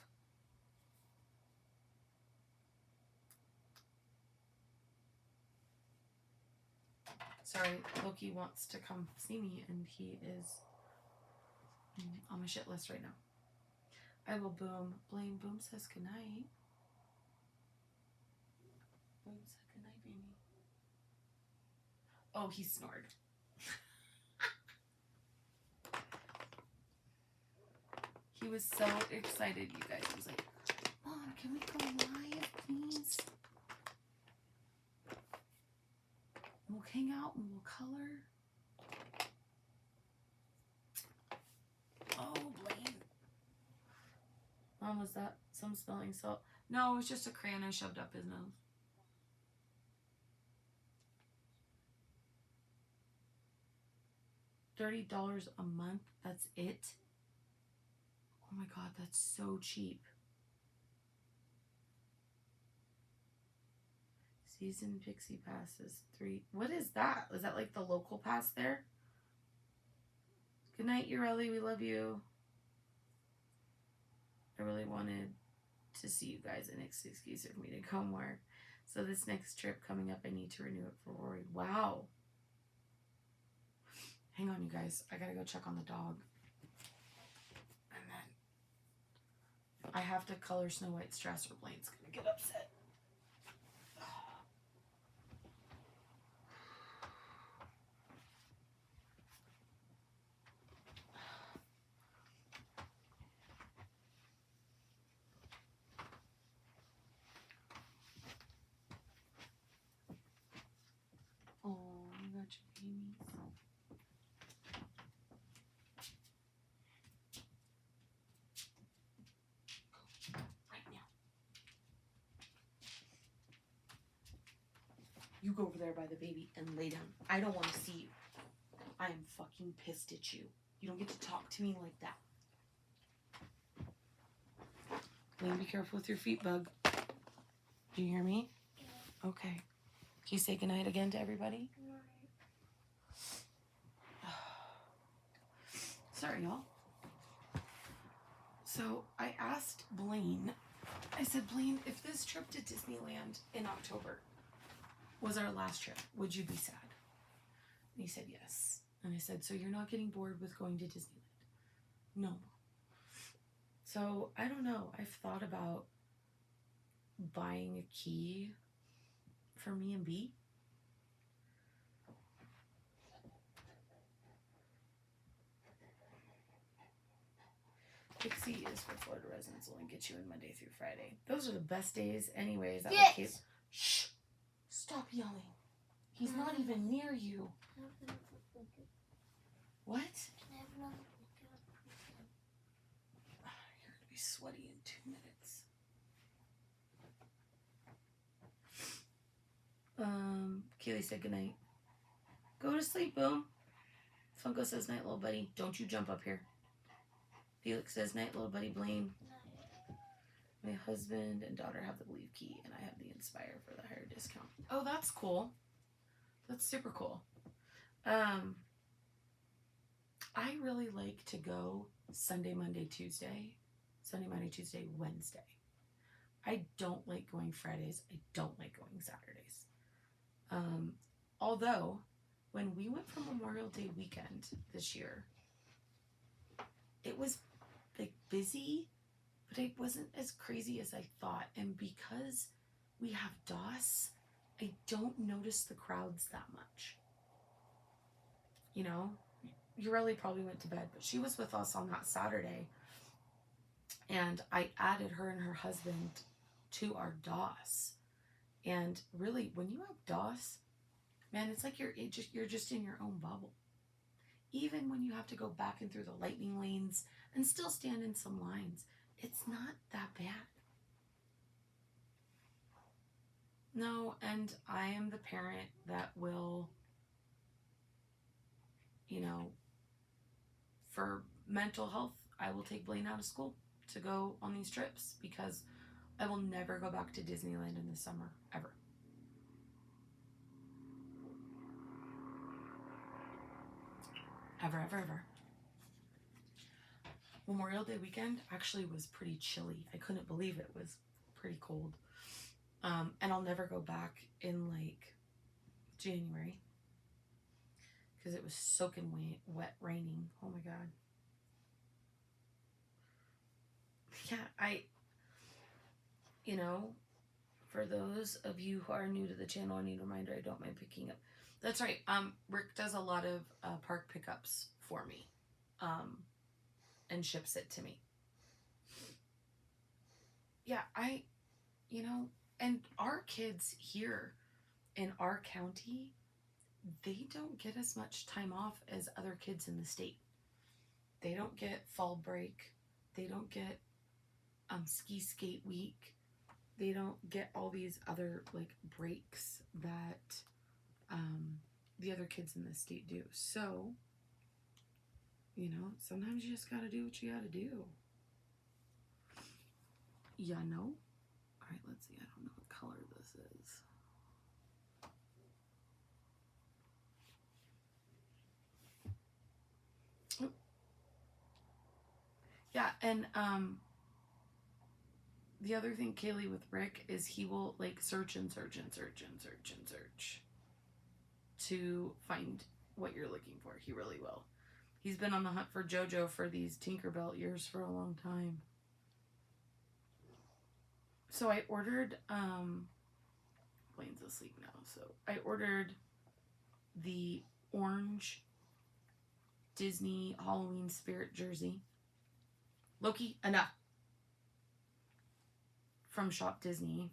Sorry, Loki wants to come see me, and he is on my shit list right now. I will boom. Blaine, boom says goodnight. Boom said goodnight, baby. Oh, he snored. He was so excited, you guys. He was like, Mom, can we go live, please? We'll hang out and we'll color. Oh, Blaine. Mom, was that some smelling salt? No, it was just a crayon I shoved up his nose. $30 a month? That's it? Oh my God, that's so cheap. Season Pixie Pass is $3. What is that? Is that like the local pass there? Good night, Ureli. We love you. I really wanted to see you guys, and it's an excuse for me to go more. So this next trip coming up, I need to renew it for Rory. Wow. Hang on, you guys. I gotta go check on the dog. And then I have to color Snow White's dress or Blaine's gonna get upset. Oh, you got your babies. Right now. You go over there by the baby and lay down. I don't want to see you. I am fucking pissed at you. You don't get to talk to me like that. Lane, be careful with your feet, bug. Do you hear me? Yeah. Okay. Can you say goodnight again to everybody? Goodnight. Sorry, y'all. So I asked Blaine, I said, Blaine, if this trip to Disneyland in October was our last trip, would you be sad? And he said yes. And I said, so you're not getting bored with going to Disneyland? No. So I don't know. I've thought about buying a key for me and B. Pixie is for Florida residents. Only get you in Monday through Friday. Those are the best days anyways. That Yes. Kid... Shh. Stop yelling. He's not even near you. What? Can I have another blanket? 2 minutes. Kaylee said goodnight. Go to sleep, Boom. Funko says night, little buddy. Don't you jump up here. Felix says night, little buddy. Blaine. My husband and daughter have the Believe key, and I have the Inspire for the higher discount. Oh, that's cool. That's super cool. I really like to go Sunday, Monday, Tuesday. Sunday, Monday, Tuesday, Wednesday. I don't like going Fridays. I don't like going Saturdays. Although, when we went for Memorial Day weekend this year, it was like busy, but it wasn't as crazy as I thought. And because we have DOS, I don't notice the crowds that much. You know, Ureli probably went to bed, but she was with us on that Saturday. And I added her and her husband to our DOS. And really, when you have DOS, man, it's like you're just in your own bubble. Even when you have to go back and through the lightning lanes and still stand in some lines, it's not that bad. No, and I am the parent that will, you know, for mental health, I will take Blaine out of school to go on these trips because I will never go back to Disneyland in the summer, ever. Ever, ever, ever. Memorial Day weekend actually was pretty chilly. I couldn't believe it was pretty cold. And I'll never go back in like January because it was soaking wet, raining. Oh my God. Yeah, you know, for those of you who are new to the channel, I need a reminder, I don't mind picking up. That's right. Rick does a lot of park pickups for me, and ships it to me. Yeah, you know, and our kids here in our county, they don't get as much time off as other kids in the state. They don't get fall break. They don't get ski skate week. They don't get all these other like breaks that the other kids in the state do. So, you know, sometimes you just gotta do what you gotta do. Yeah, no? All right, let's see. I don't know what color this is. Oh. Yeah, and the other thing, Kaylee, with Rick is he will like search and search and search and search and search to find what you're looking for. He really will. He's been on the hunt for JoJo for these Tinkerbell ears for a long time. So I ordered, Blaine's asleep now, so I ordered the orange Disney Halloween Spirit jersey. Loki, enough. From Shop Disney.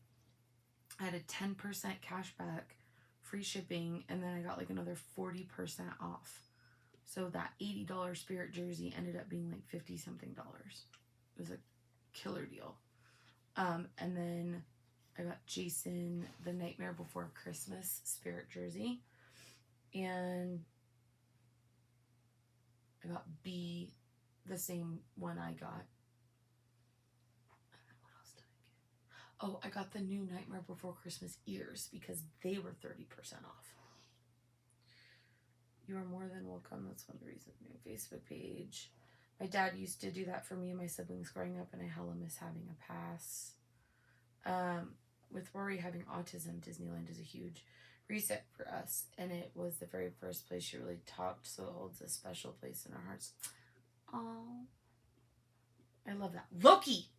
I had a 10% cashback, free shipping, and then I got like another 40% off. So that $80 Spirit jersey ended up being like $50 something. It was a killer deal. And then I got Jason the Nightmare Before Christmas Spirit jersey. And I got B, the same one I got. What else did I get? Oh, I got the new Nightmare Before Christmas ears because they were 30% off. You are more than welcome. That's one of the reasons. New Facebook page. My dad used to do that for me and my siblings growing up, and I hella miss having a pass. With Rory having autism, Disneyland is a huge reset for us, and it was the very first place she really talked, so it holds a special place in our hearts. Oh, I love that. Loki!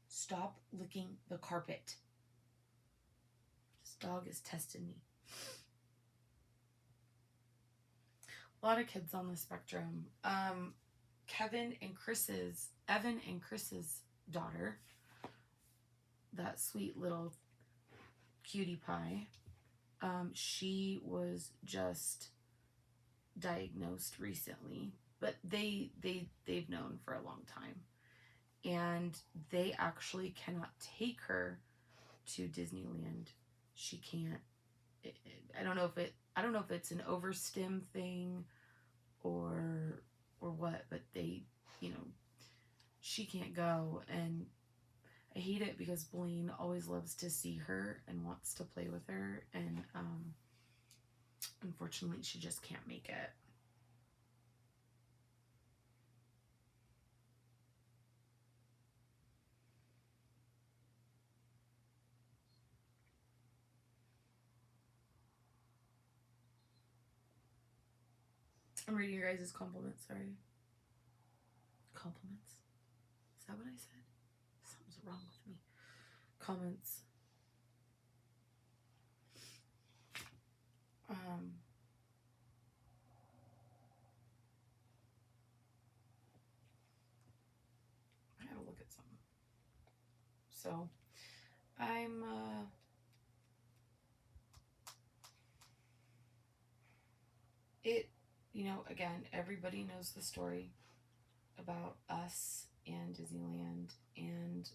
Stop licking the carpet. This dog is testing me. A lot of kids on the spectrum. Evan and Chris's daughter, that sweet little cutie pie, she was just diagnosed recently but they've known for a long time, and they actually cannot take her to Disneyland. She can't. I don't know if it's an overstim thing or what, but they, you know, she can't go, and I hate it because Blaine always loves to see her and wants to play with her, and unfortunately she just can't make it. I'm reading your guys' compliments, sorry. Compliments? Is that what I said? Something's wrong with me. Comments. I gotta look at something. So, I'm, you know, again, everybody knows the story about us and Disneyland, and,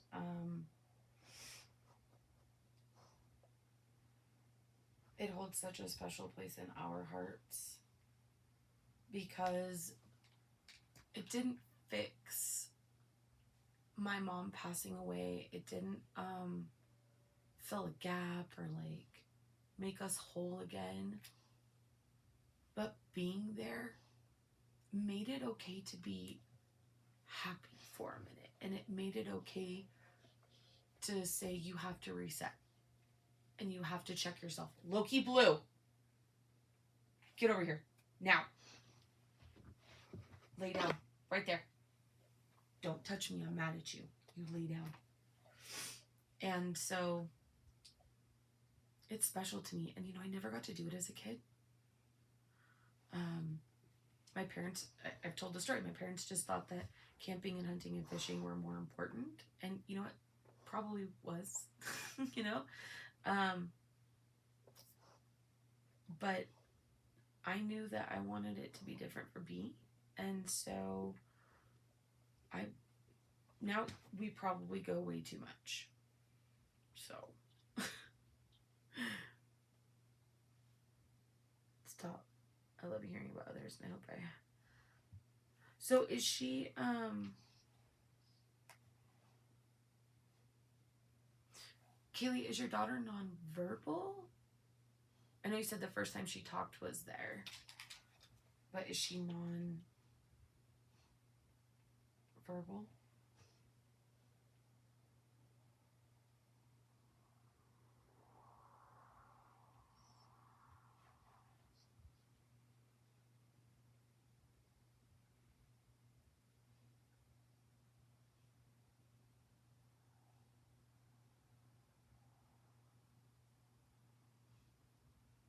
it holds such a special place in our hearts because it didn't fix my mom passing away. It didn't fill a gap or like make us whole again. But being there made it okay to be happy for a minute. And it made it okay to say you have to reset. And you have to check yourself. Loki Blue, get over here. Now. Lay down. Right there. Don't touch me. I'm mad at you. You lay down. And so it's special to me. And, you know, I never got to do it as a kid. My parents, I've told the story. My parents just thought that camping and hunting and fishing were more important. And, you know what? Probably was, you know? But I knew that I wanted it to be different for me. And so now we probably go way too much. So stop. I love hearing about others, and I hope I. So is she Kaylee, is your daughter nonverbal? I know you said the first time she talked was there, but is she non-verbal?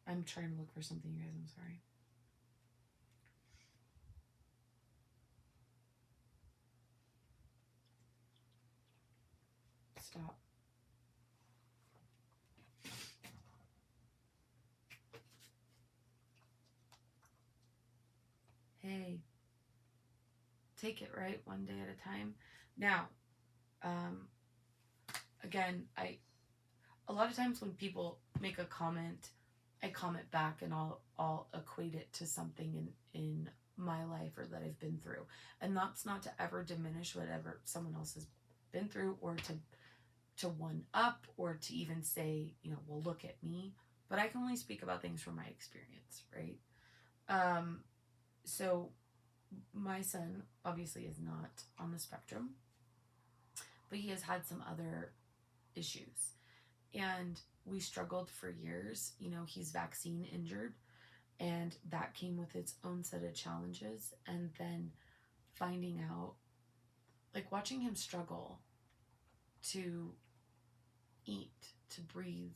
I'm trying to look for something, you guys. I'm sorry. Stop. Hey. Take it, right? One day at a time. Now, again, a lot of times when people make a comment, I comment back and I'll equate it to something in my life or that I've been through. And that's not to ever diminish whatever someone else has been through or to one up or to even say, you know, well, look at me. But I can only speak about things from my experience, right? So my son obviously is not on the spectrum, but he has had some other issues. And we struggled for years. You know, he's vaccine injured, and that came with its own set of challenges. And then finding out, like watching him struggle to eat, to breathe,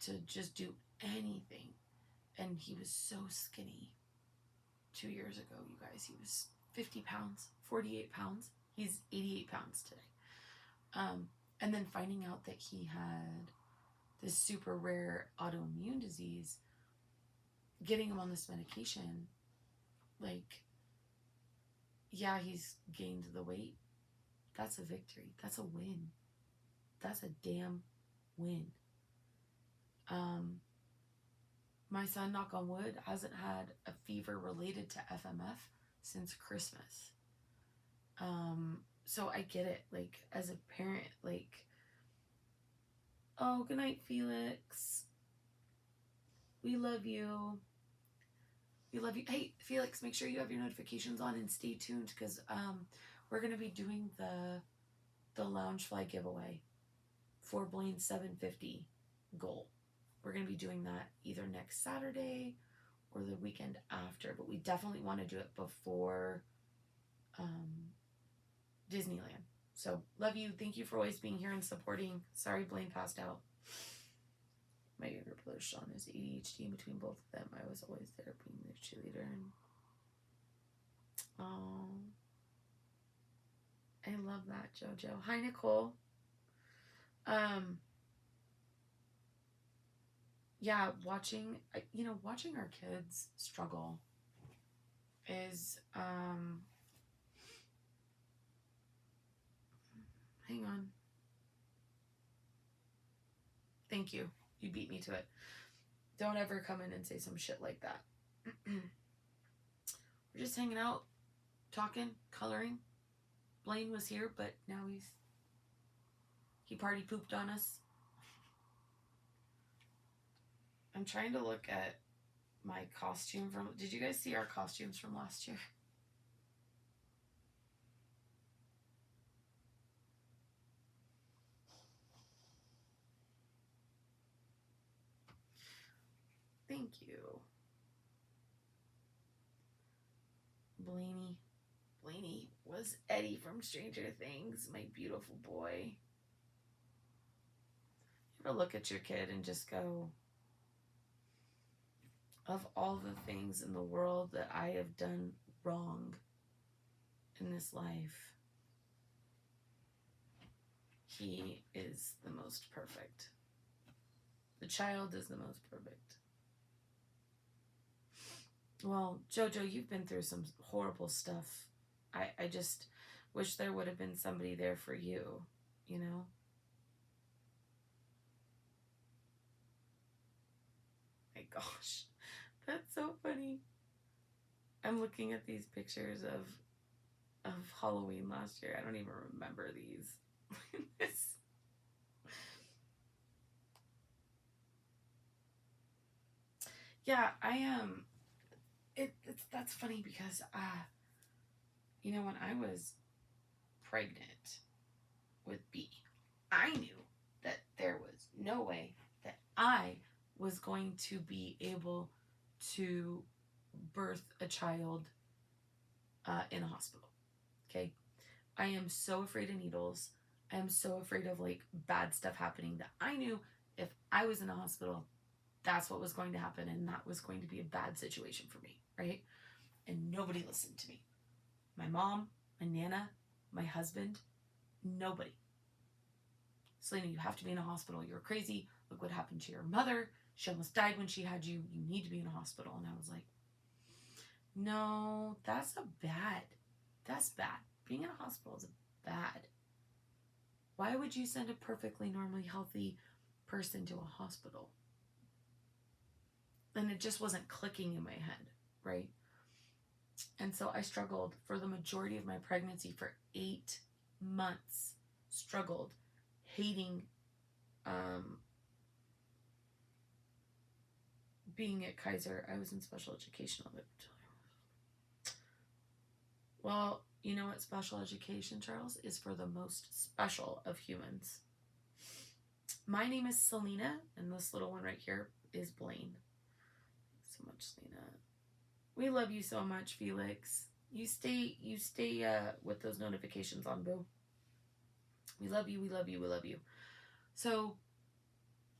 to just do anything. And he was so skinny 2 years ago, you guys. He was 50 pounds, 48 pounds. He's 88 pounds today. And then finding out that he had this super rare autoimmune disease, getting him on this medication, like, yeah, he's gained the weight. That's a victory. That's a win. That's a damn win. My son, knock on wood, hasn't had a fever related to FMF since Christmas. So I get it. Like, as a parent, like, oh, good night, Felix. We love you. We love you. Hey, Felix, make sure you have your notifications on and stay tuned, because we're going to be doing the Loungefly giveaway for Blaine's 750 goal. We're going to be doing that either next Saturday or the weekend after, but we definitely want to do it before Disneyland. So, love you. Thank you for always being here and supporting. Sorry Blaine passed out. My younger brother Sean has ADHD. In between both of them, I was always there being their cheerleader. And oh, I love that, JoJo. Hi, Nicole. Yeah, watching our kids struggle is hang on. Thank you. You beat me to it. Don't ever come in and say some shit like that. We're just hanging out, talking, coloring. Blaine was here, but now he party pooped on us. I'm trying to look at my costume from... Did you guys see our costumes from last year? Thank you. Blaney was Eddie from Stranger Things, my beautiful boy. You ever look at your kid and just go, of all the things in the world that I have done wrong in this life, he is the most perfect. The child is the most perfect. Well, JoJo, you've been through some horrible stuff. I just wish there would have been somebody there for you, you know? My gosh, that's so funny. I'm looking at these pictures of Halloween last year. I don't even remember these. Yeah, that's funny because when I was pregnant with B, I knew that there was no way that I was going to be able to birth a child in a hospital. Okay, I am so afraid of needles. I am so afraid of like bad stuff happening that I knew if I was in a hospital, that's what was going to happen, and that was going to be a bad situation for me, right? And nobody listened to me. My mom, my Nana, my husband, nobody. Selena, you have to be in a hospital. You're crazy. Look what happened to your mother. She almost died when she had you. You need to be in a hospital. And I was like, no, that's bad. Being in a hospital is bad. Why would you send a perfectly normally healthy person to a hospital? And it just wasn't clicking in my head, right? And so I struggled for the majority of my pregnancy for 8 months. Struggled, hating being at Kaiser. I was in special education all the time. Well, you know what special education, Charles, is for the most special of humans. My name is Selena, and this little one right here is Blaine. Thanks so much, Selena. We love you so much, Felix. You stay with those notifications on, boo. We love you, we love you, we love you. So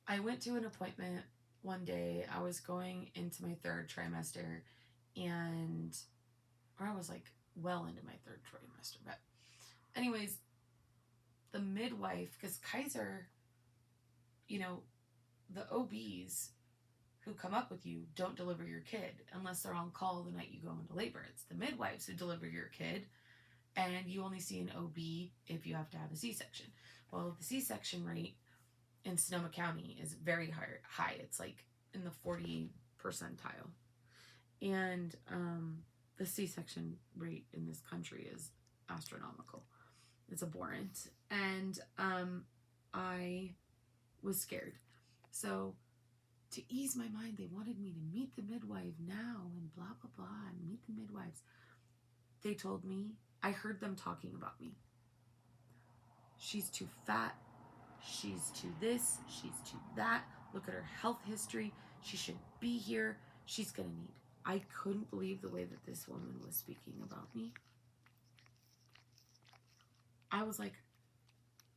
I went to an appointment one day. I was going into my 3rd trimester, or I was like well into my 3rd trimester. But anyways, the midwife, because Kaiser, the OBs who come up with you don't deliver your kid unless they're on call the night you go into labor. It's the midwives who deliver your kid, and you only see an OB if you have to have a C-section. Well, the C-section rate in Sonoma County is very high. It's like in the 40 percentile. And the C-section rate in this country is astronomical. It's abhorrent. And I was scared. So to ease my mind, they wanted me to meet the midwife now and blah, blah, blah, and meet the midwives. They told me, I heard them talking about me. She's too fat. She's too this. She's too that. Look at her health history. She shouldn't be here. She's going to need. I couldn't believe the way that this woman was speaking about me. I was like,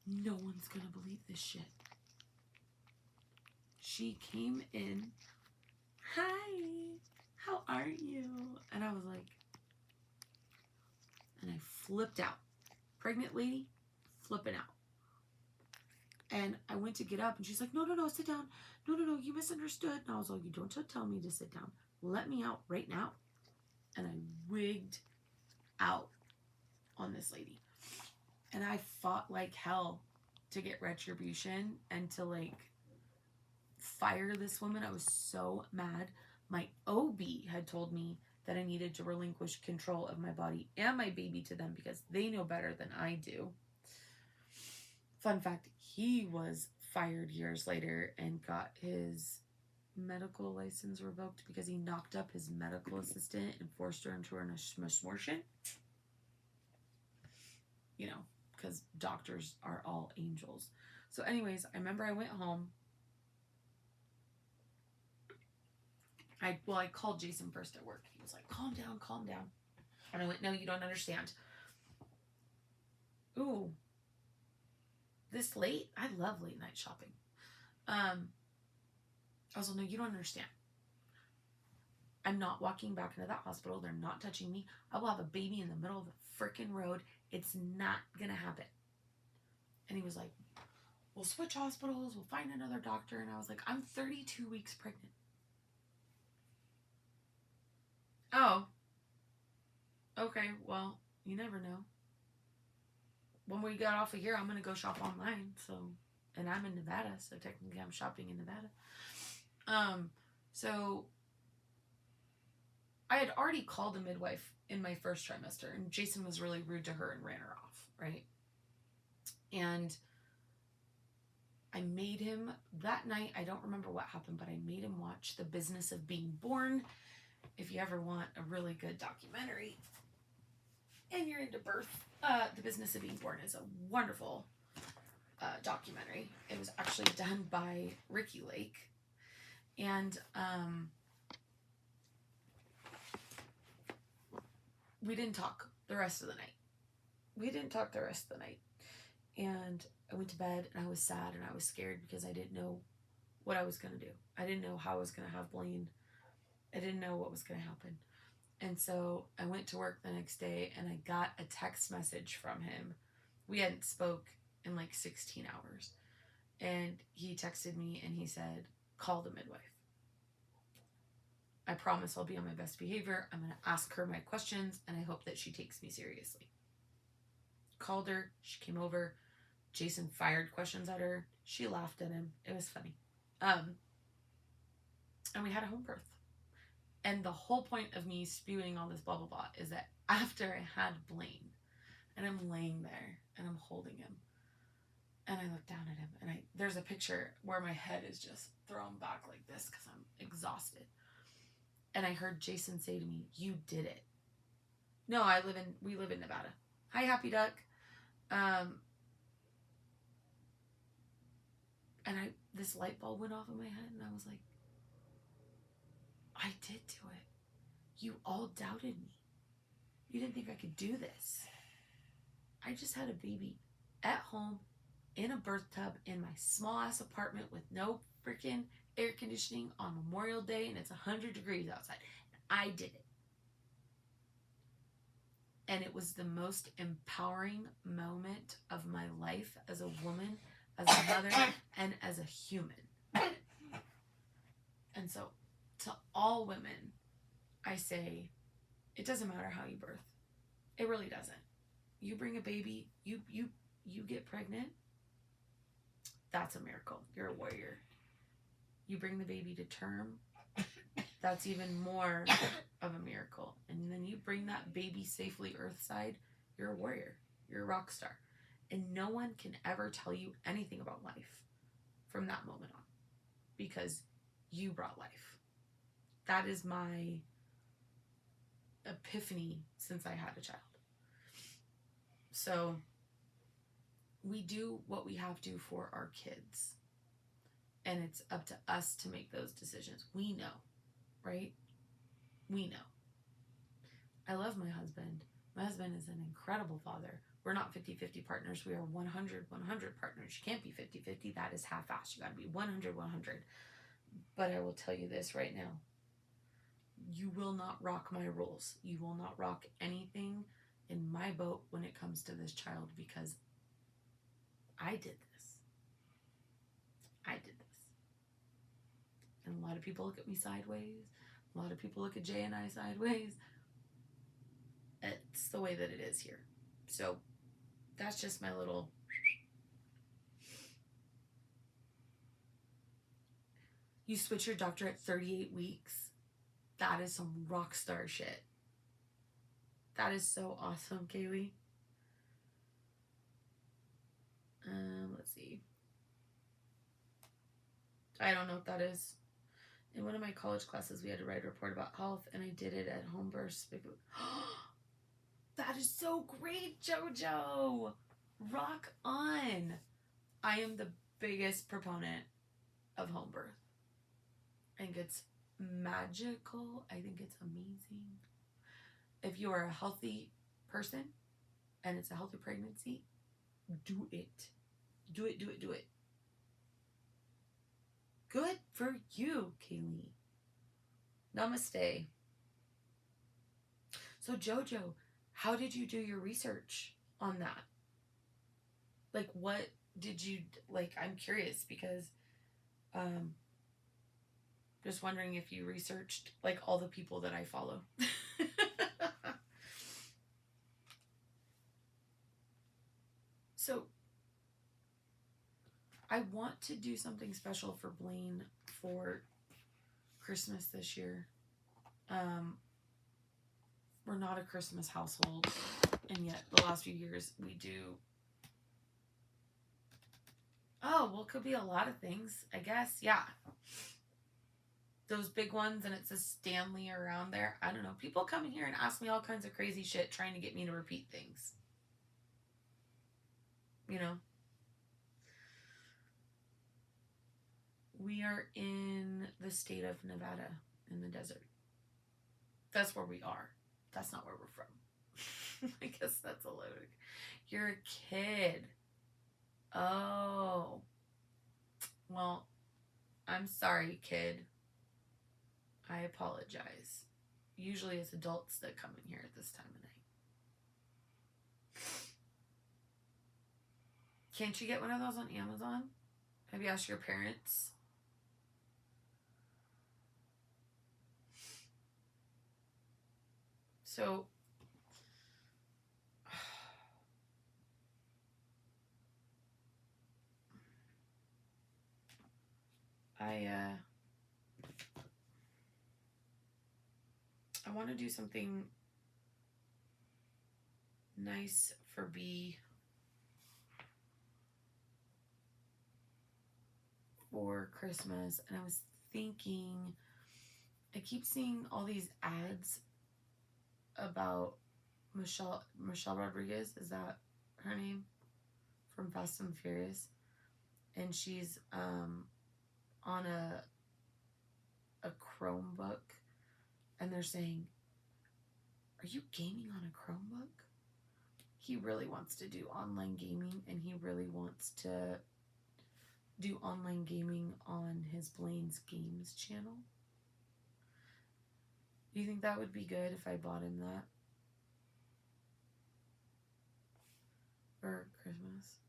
no one's going to believe this shit. She came in, hi, how are you? And I was like, and I flipped out. Pregnant lady, flipping out. And I went to get up, and she's like, no, sit down. No, you misunderstood. And I was like, you don't tell me to sit down. Let me out right now. And I wigged out on this lady. And I fought like hell to get retribution and to like fire this woman. I was so mad. My OB had told me that I needed to relinquish control of my body and my baby to them because they know better than I do. Fun fact, he was fired years later and got his medical license revoked because he knocked up his medical assistant and forced her into an abortion. You know, because doctors are all angels. So anyways, I remember I went home. I called Jason first at work. He was like, calm down. And I went, no, you don't understand. Ooh. This late? I love late night shopping. I was like, no, you don't understand. I'm not walking back into that hospital. They're not touching me. I will have a baby in the middle of the freaking road. It's not gonna happen. And he was like, we'll switch hospitals. We'll find another doctor. And I was like, I'm 32 weeks pregnant. Oh. Okay, well, you never know. When we got off of here, I'm going to go shop online. So, and I'm in Nevada, so technically I'm shopping in Nevada. So I had already called a midwife in my first trimester, and Jason was really rude to her and ran her off, right? And I made him, that night, I don't remember what happened, but I made him watch The Business of Being Born. If you ever want a really good documentary and you're into birth, The Business of Being Born is a wonderful documentary. It was actually done by Ricky Lake. And we didn't talk the rest of the night. And I went to bed and I was sad and I was scared because I didn't know what I was going to do. I didn't know how I was going to have Blaine. I didn't know what was going to happen. And so I went to work the next day and I got a text message from him. We hadn't spoke in like 16 hours. And he texted me and he said, call the midwife. I promise I'll be on my best behavior. I'm going to ask her my questions and I hope that she takes me seriously. Called her. She came over. Jason fired questions at her. She laughed at him. It was funny. And we had a home birth. And the whole point of me spewing all this blah, blah, blah is that after I had Blaine and I'm laying there and I'm holding him and I look down at him and there's a picture where my head is just thrown back like this because I'm exhausted. And I heard Jason say to me, you did it. No, we live in Nevada. Hi, Happy Duck. And this light bulb went off in my head and I was like, I did do it. You all doubted me. You didn't think I could do this. I just had a baby at home in a birth tub in my small ass apartment with no freaking air conditioning on Memorial Day and it's 100 degrees outside. I did it. And it was the most empowering moment of my life as a woman, as a mother, and as a human. And And so to all women, I say, it doesn't matter how you birth. It really doesn't. You bring a baby, you get pregnant, that's a miracle. You're a warrior. You bring the baby to term, that's even more of a miracle. And then you bring that baby safely earthside, you're a warrior. You're a rock star. And no one can ever tell you anything about life from that moment on, because you brought life. That is my epiphany since I had a child. So we do what we have to for our kids. And it's up to us to make those decisions. We know, right? We know. I love my husband. My husband is an incredible father. We're not 50-50 partners. We are 100-100 partners. You can't be 50-50. That is half-assed. You got to be 100-100. But I will tell you this right now. You will not rock my rules. You will not rock anything in my boat when it comes to this child, because I did this. I did this. And a lot of people look at me sideways. A lot of people look at Jay and I sideways. It's the way that it is here. So that's just my little... You switch your doctor at 38 weeks. That is some rock star shit. That is so awesome, Kaylee. Let's see. I don't know what that is. In one of my college classes, we had to write a report about health, and I did it at home births. That is so great, JoJo. Rock on. I am the biggest proponent of home birth. I think it's magical. I think it's amazing. If you are a healthy person and it's a healthy pregnancy, do it. Do it, do it, do it. Good for you, Kaylee. Namaste. So Jojo, how did you do your research on that? Like, what did you, like, I'm curious because, just wondering if you researched, like, all the people that I follow. So, I want to do something special for Blaine for Christmas this year. We're not a Christmas household, and yet the last few years we do. Oh, well, it could be a lot of things, I guess. Yeah. Those big ones, and it says Stanley around there. I don't know. People come in here and ask me all kinds of crazy shit trying to get me to repeat things. You know? We are in the state of Nevada, in the desert. That's where we are. That's not where we're from. I guess that's a load. You're a kid. Oh. Well, I'm sorry, kid. I apologize. Usually it's adults that come in here at this time of night. Can't you get one of those on Amazon? Have you asked your parents? So, I want to do something nice for B for Christmas, and I was thinking, I keep seeing all these ads about Michelle Rodriguez, is that her name? From Fast and Furious. And she's on a Chromebook, and they're saying, are you gaming on a Chromebook? He really wants to do online gaming, and he really wants to do online gaming on his Blainez Games channel. Do you think that would be good if I bought him that for Christmas?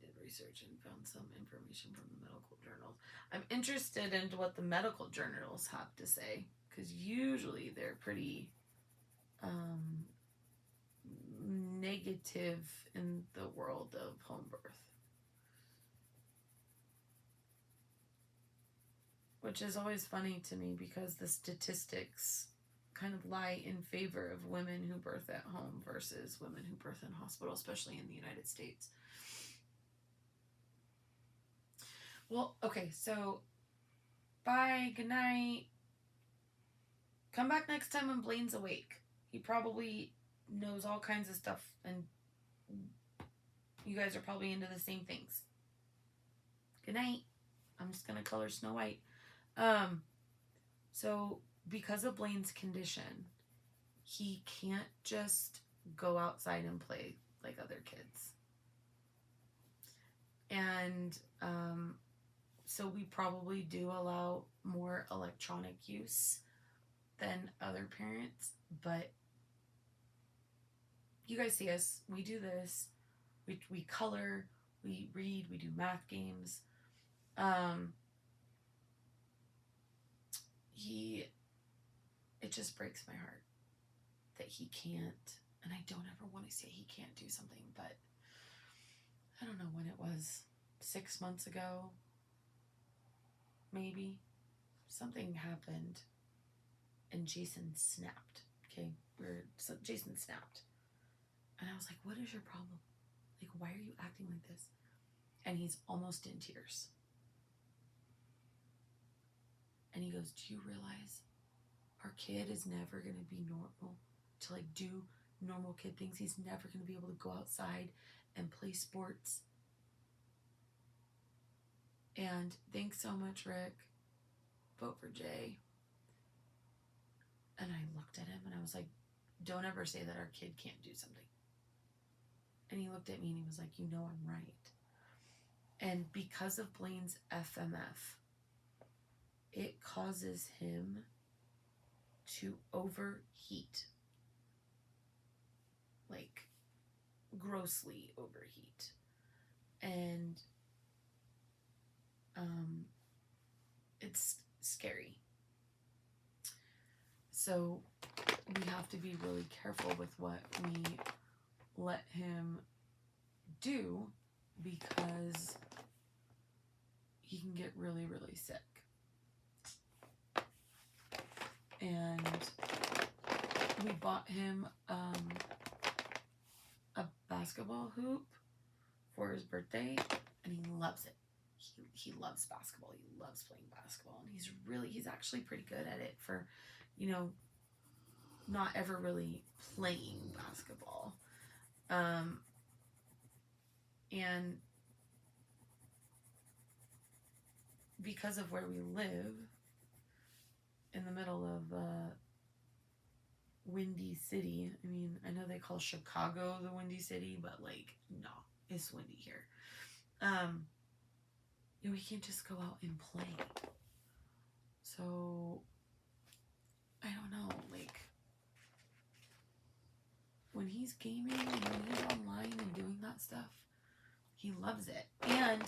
did research and found some information from the medical journals. I'm interested in what the medical journals have to say, because usually they're pretty negative in the world of home birth. Which is always funny to me because the statistics kind of lie in favor of women who birth at home versus women who birth in hospital, especially in the United States. Well, okay, so bye, good night. Come back next time when Blaine's awake. He probably knows all kinds of stuff, and you guys are probably into the same things. Good night. I'm just gonna color Snow White. So because of Blaine's condition, he can't just go outside and play like other kids. And so we probably do allow more electronic use than other parents, but you guys see us. We do this. We color, we read, we do math games. It just breaks my heart that he can't, and I don't ever want to say he can't do something, but I don't know when it was, 6 months ago, maybe, something happened, and Jason snapped, okay? Jason snapped, and I was like, what is your problem? Like, why are you acting like this? And he's almost in tears. And he goes, do you realize our kid is never going to be normal to like do normal kid things? He's never going to be able to go outside and play sports. And thanks so much, Rick. Vote for Jay. And I looked at him and I was like, don't ever say that our kid can't do something. And he looked at me and he was like, you know I'm right. And because of Blaine's FMF, it causes him to overheat. Like, grossly overheat. And it's scary. So we have to be really careful with what we let him do, because he can get really, really sick. And we bought him a basketball hoop for his birthday, and he loves it. He loves basketball. He loves playing basketball, and he's actually pretty good at it for, not ever really playing basketball. And because of where we live, in the middle of Windy City. I mean, I know they call Chicago the Windy City, but like, no, it's windy here. We can't just go out and play. So, I don't know, like, when he's gaming and when he's online and doing that stuff, he loves it. And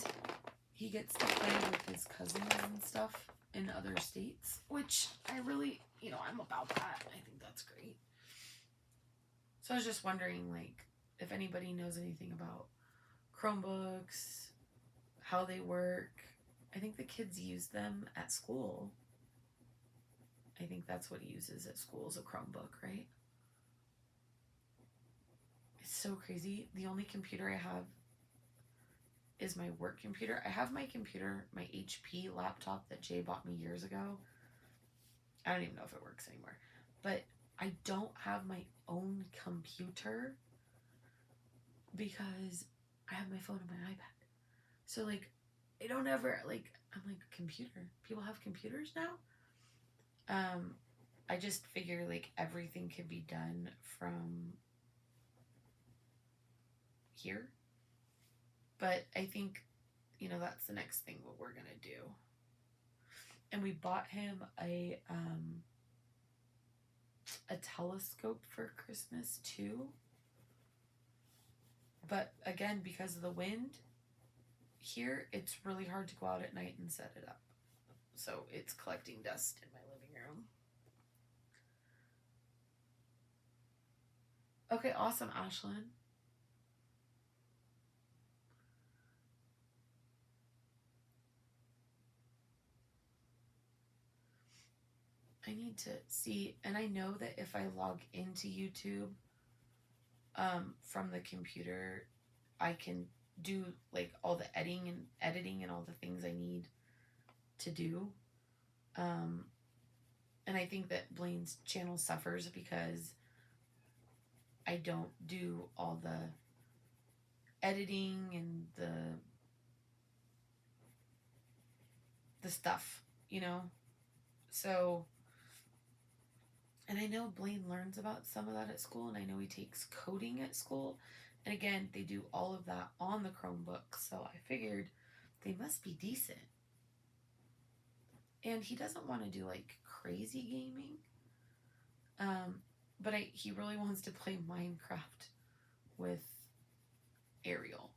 he gets to play with his cousins and stuff in other states, which I really, I'm about that. I think that's great. So I was just wondering, like, if anybody knows anything about Chromebooks, how they work. I think the kids use them at school. I think that's what he uses at school, is a Chromebook, right? It's so crazy. The only computer I have is my work computer. I have my computer, my HP laptop that Jay bought me years ago. I don't even know if it works anymore. But I don't have my own computer because I have my phone and my iPad. So, like, I don't ever, like, I'm like, computer? People have computers now? I just figure, like, everything could be done from here. But I think, that's the next thing what we're going to do. And we bought him a telescope for Christmas too. But again, because of the wind, here it's really hard to go out at night and set it up. So it's collecting dust in my living room. Okay, awesome, Ashlyn. I need to see, and I know that if I log into YouTube from the computer, I can do like all the editing and all the things I need to do. And I think that Blaine's channel suffers because I don't do all the editing and the stuff, you know? So, and I know Blaine learns about some of that at school, and I know he takes coding at school. And again, they do all of that on the Chromebook, so I figured they must be decent. And he doesn't want to do like crazy gaming. But he really wants to play Minecraft with Ariel.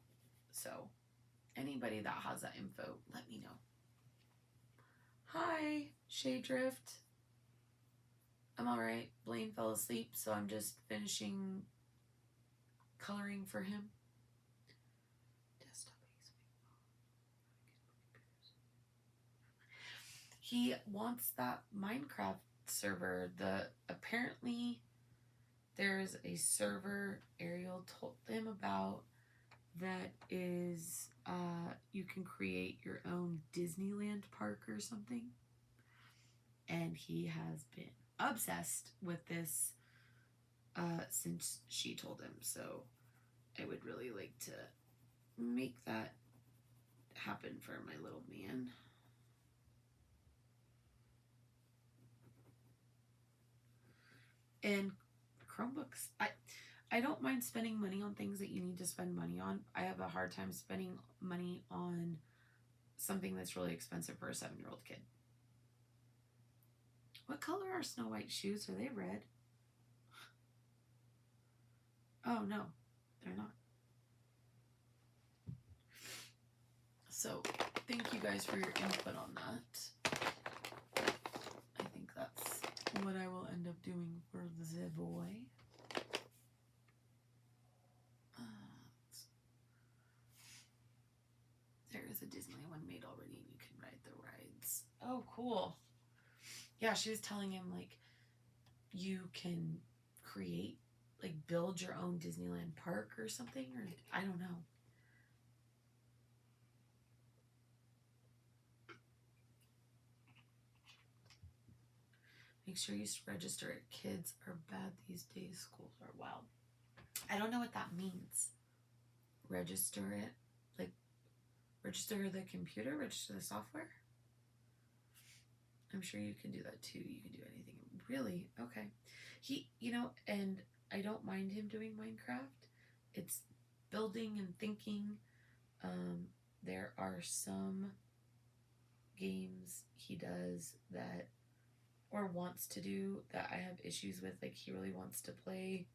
So anybody that has that info, let me know. Hi, Shaydrift. I'm alright. Blaine fell asleep, so I'm just finishing coloring for him. He wants that Minecraft server. Apparently there's a server Ariel told him about that is you can create your own Disneyland park or something. And he has been obsessed with this since she told him. So I would really like to make that happen for my little man. And Chromebooks, I don't mind spending money on things that you need to spend money on. I have a hard time spending money on something that's really expensive for a 7-year-old kid. What color are Snow White's shoes? Are they red? Oh, no, they're not. So, thank you guys for your input on that. I think that's what I will end up doing for the boy. There is a Disneyland one made already and you can ride the rides. Oh, cool. Yeah, she was telling him, like, you can create, like, build your own Disneyland park or something, or I don't know. Make sure you register it. Kids are bad these days. Schools are wild. I don't know what that means. Register it? Like, register the computer? Register the software? I'm sure you can do that too. You can do anything. Really? Okay. And I don't mind him doing Minecraft. It's building and thinking. There are some games he does that, or wants to do, that I have issues with. Like, he really wants to play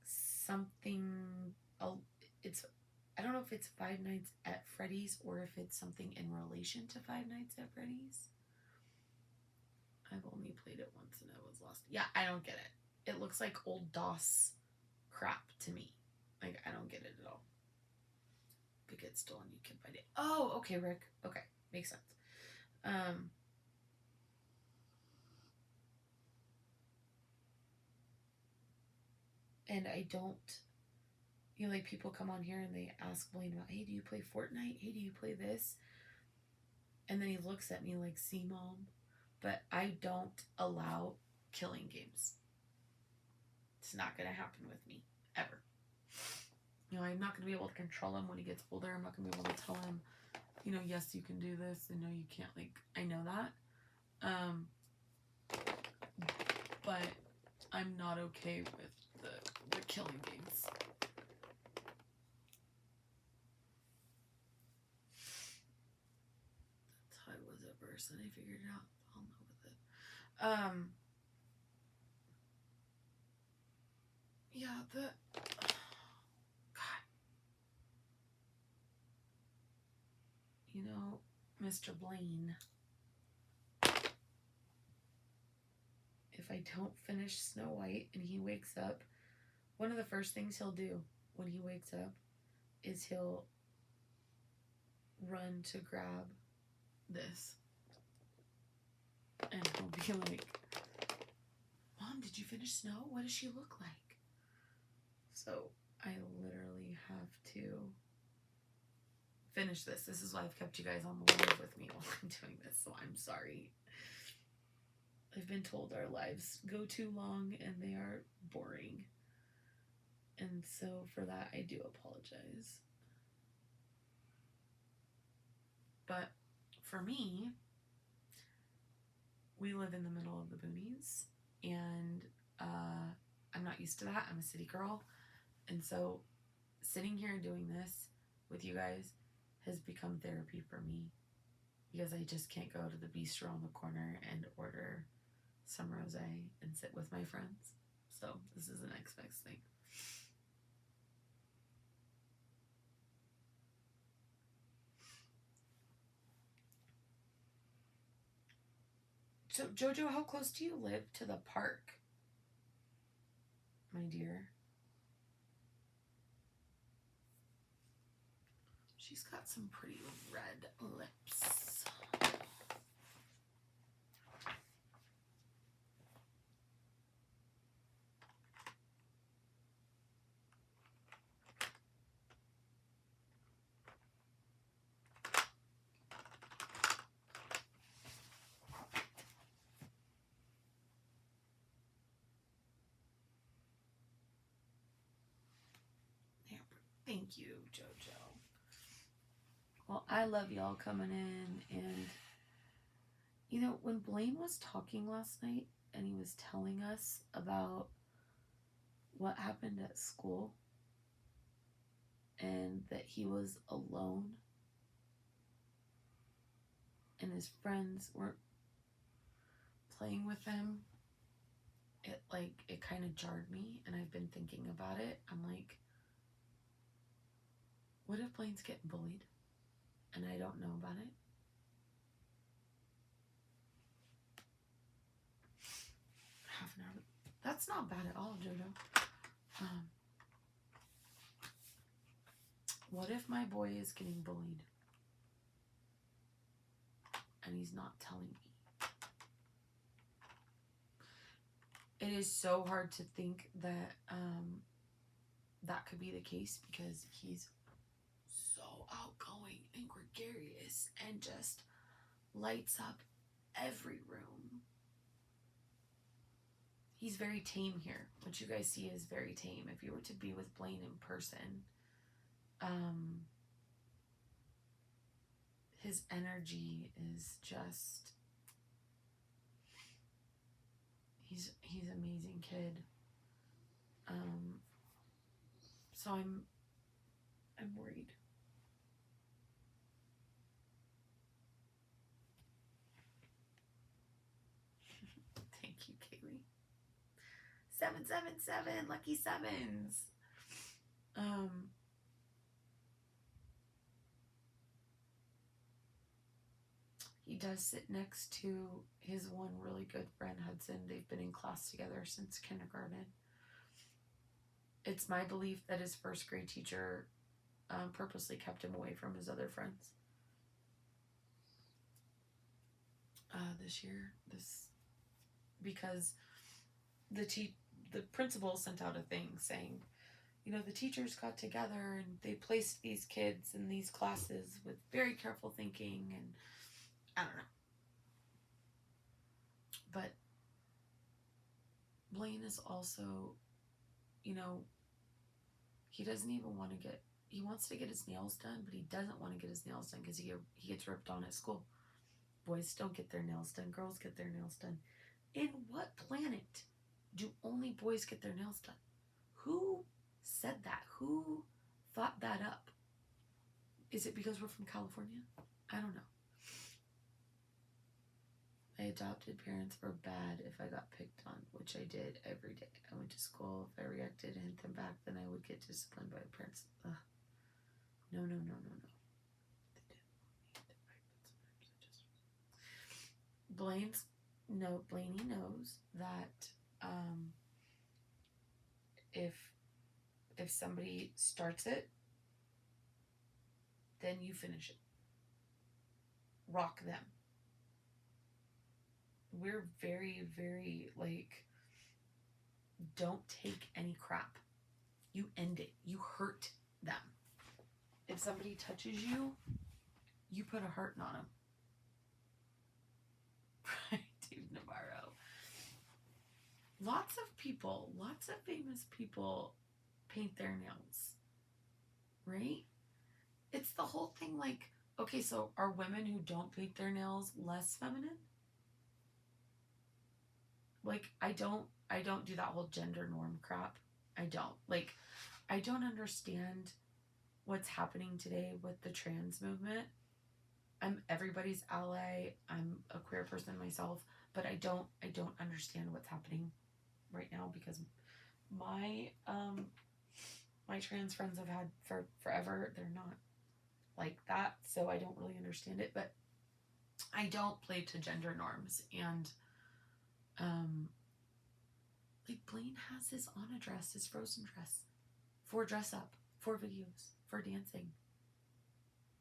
something. I don't know if it's Five Nights at Freddy's or if it's something in relation to Five Nights at Freddy's. I've only played it once and I was lost. Yeah, I don't get it. It looks like old DOS crap to me. Like, I don't get it at all. If it gets stolen, you can find it. Oh, okay, Rick. Okay, makes sense. And I don't, like, people come on here and they ask Blaine about, hey, do you play Fortnite? Hey, do you play this? And then he looks at me like, see, Mom? But I don't allow killing games. It's not going to happen with me, ever. I'm not going to be able to control him when he gets older. I'm not going to be able to tell him, yes, you can do this, and no, you can't. Like, I know that. But I'm not okay with the killing games. That's how I was at first, and I figured it out. I'll know with it. Yeah, God. Mr. Blaine, if I don't finish Snow White and he wakes up, one of the first things he'll do when he wakes up is he'll run to grab this. And he'll be like, Mom, did you finish Snow? What does she look like? So I literally have to finish this. This is why I've kept you guys on the live with me while I'm doing this, so I'm sorry. I've been told our lives go too long and they are boring. And so for that, I do apologize. But for me, we live in the middle of the boonies, and I'm not used to that. I'm a city girl. And so sitting here and doing this with you guys has become therapy for me, because I just can't go to the bistro on the corner and order some rosé and sit with my friends. So this is the next best thing. So Jojo, how close do you live to the park, my dear? She's got some pretty red lips. Thank you, Jojo. Well, I love y'all coming in. And, you know, when Blaine was talking last night and he was telling us about what happened at school and that he was alone and his friends weren't playing with him, it kind of jarred me. And I've been thinking about it. I'm like, what if Blaine's getting bullied and I don't know about it? Half an hour. That's not bad at all, Jojo. What if my boy is getting bullied and he's not telling me? It is so hard to think that that could be the case, because he's so outgoing and gregarious and just lights up every room. He's very tame here. What you guys see is very tame. If you were to be with Blaine in person, his energy is just, he's an amazing kid. So I'm worried. Thank you, Kaylee. 777, lucky sevens. He does sit next to his one really good friend, Hudson. They've been in class together since kindergarten. It's my belief that his first grade teacher purposely kept him away from his other friends. This year, because the principal sent out a thing saying, you know, the teachers got together and they placed these kids in these classes with very careful thinking, and I don't know. But Blaine is also, you know, he doesn't even want to he wants to get his nails done, but he doesn't want to get his nails done because he gets ripped on at school. Boys don't get their nails done. Girls get their nails done. In what planet do only boys get their nails done? Who said that? Who thought that up? Is it because we're from California? I don't know. My adopted parents were bad if I got picked on, which I did every day. I went to school. If I reacted and hit them back, then I would get disciplined by parents. Ugh. No. They didn't want me to fight with Blaney knows that if somebody starts it, then you finish it. Rock them. We're very, very like, don't take any crap. You end it. You hurt them. If somebody touches you, you put a hurting on them. Right, Dave Navarro. Lots of famous people paint their nails. Right? It's the whole thing, like, okay, so are women who don't paint their nails less feminine? Like, I don't do that whole gender norm crap. I don't. Like, I don't understand what's happening today with the trans movement. I'm everybody's ally. I'm a queer person myself, but I don't understand what's happening right now, because my trans friends I've had for forever, they're not like that, so I don't really understand it. But I don't play to gender norms, and like, Blaine has his Anna dress, his Frozen dress, for dress up, for videos, for dancing.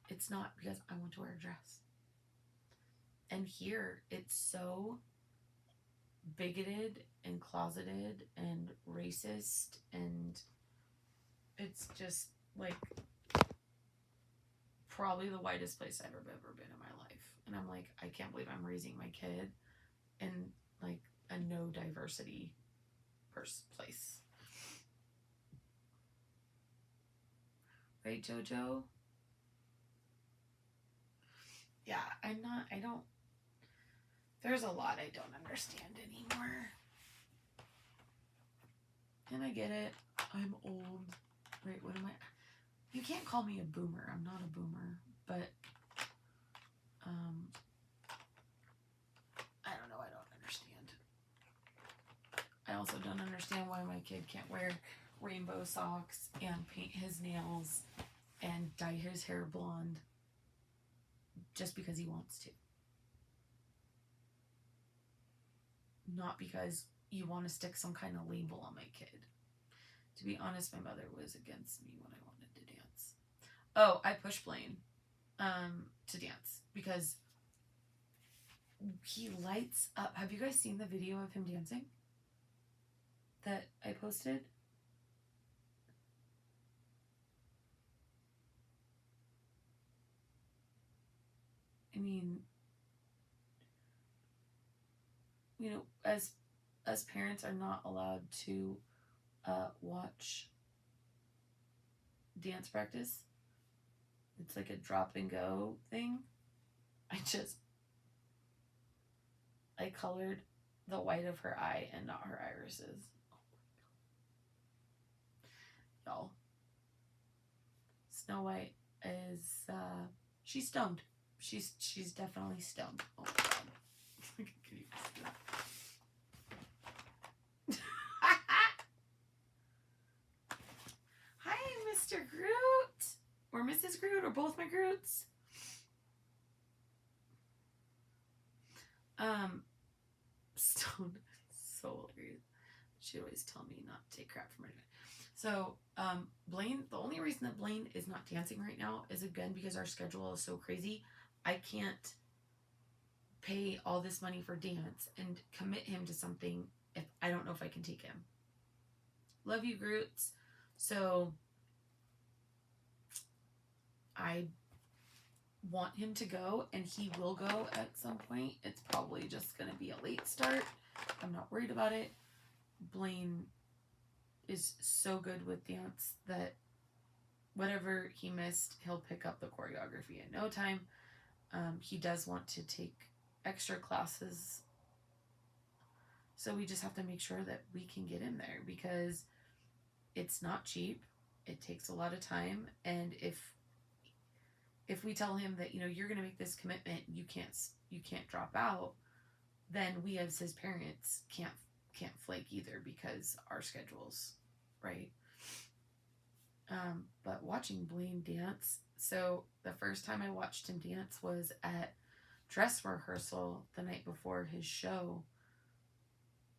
It's not because I want to wear a dress. And here, it's so bigoted and closeted and racist, and it's just like probably the whitest place I've ever been in my life. And I'm like, I can't believe I'm raising my kid in like a no diversity place. Right, Jojo? Yeah, there's a lot I don't understand anymore. And I get it. I'm old. Right, what am I? You can't call me a boomer. I'm not a boomer. But, I don't know. I don't understand. I also don't understand why my kid can't wear rainbow socks and paint his nails and dye his hair blonde just because he wants to. Not because you want to stick some kind of label on my kid. To be honest, my mother was against me when I wanted to dance. Oh, I pushed Blaine to dance because he lights up. Have you guys seen the video of him dancing that I posted? I mean, you know, as parents are not allowed to watch dance practice. It's like a drop and go thing. I colored the white of her eye and not her irises. Y'all. Snow White is she's stoned. She's definitely stoned. Oh my god. Hi, Mr. Groot. Or Mrs. Groot, or both my Groots. Stoned. So hilarious. She always tell me not to take crap from her. So, Blaine, the only reason that Blaine is not dancing right now is, again, because our schedule is so crazy. I can't pay all this money for dance and commit him to something if I don't know if I can take him. Love you, Groots. So, I want him to go, and he will go at some point. It's probably just going to be a late start. I'm not worried about it. Blaine is so good with dance that whatever he missed, he'll pick up the choreography in no time. He does want to take extra classes, so we just have to make sure that we can get him there, because it's not cheap. It takes a lot of time, and if we tell him that, you know, you're going to make this commitment, you can't drop out, then we as his parents can't flake either, because our schedules, right? But watching Blaine dance, so the first time I watched him dance was at dress rehearsal the night before his show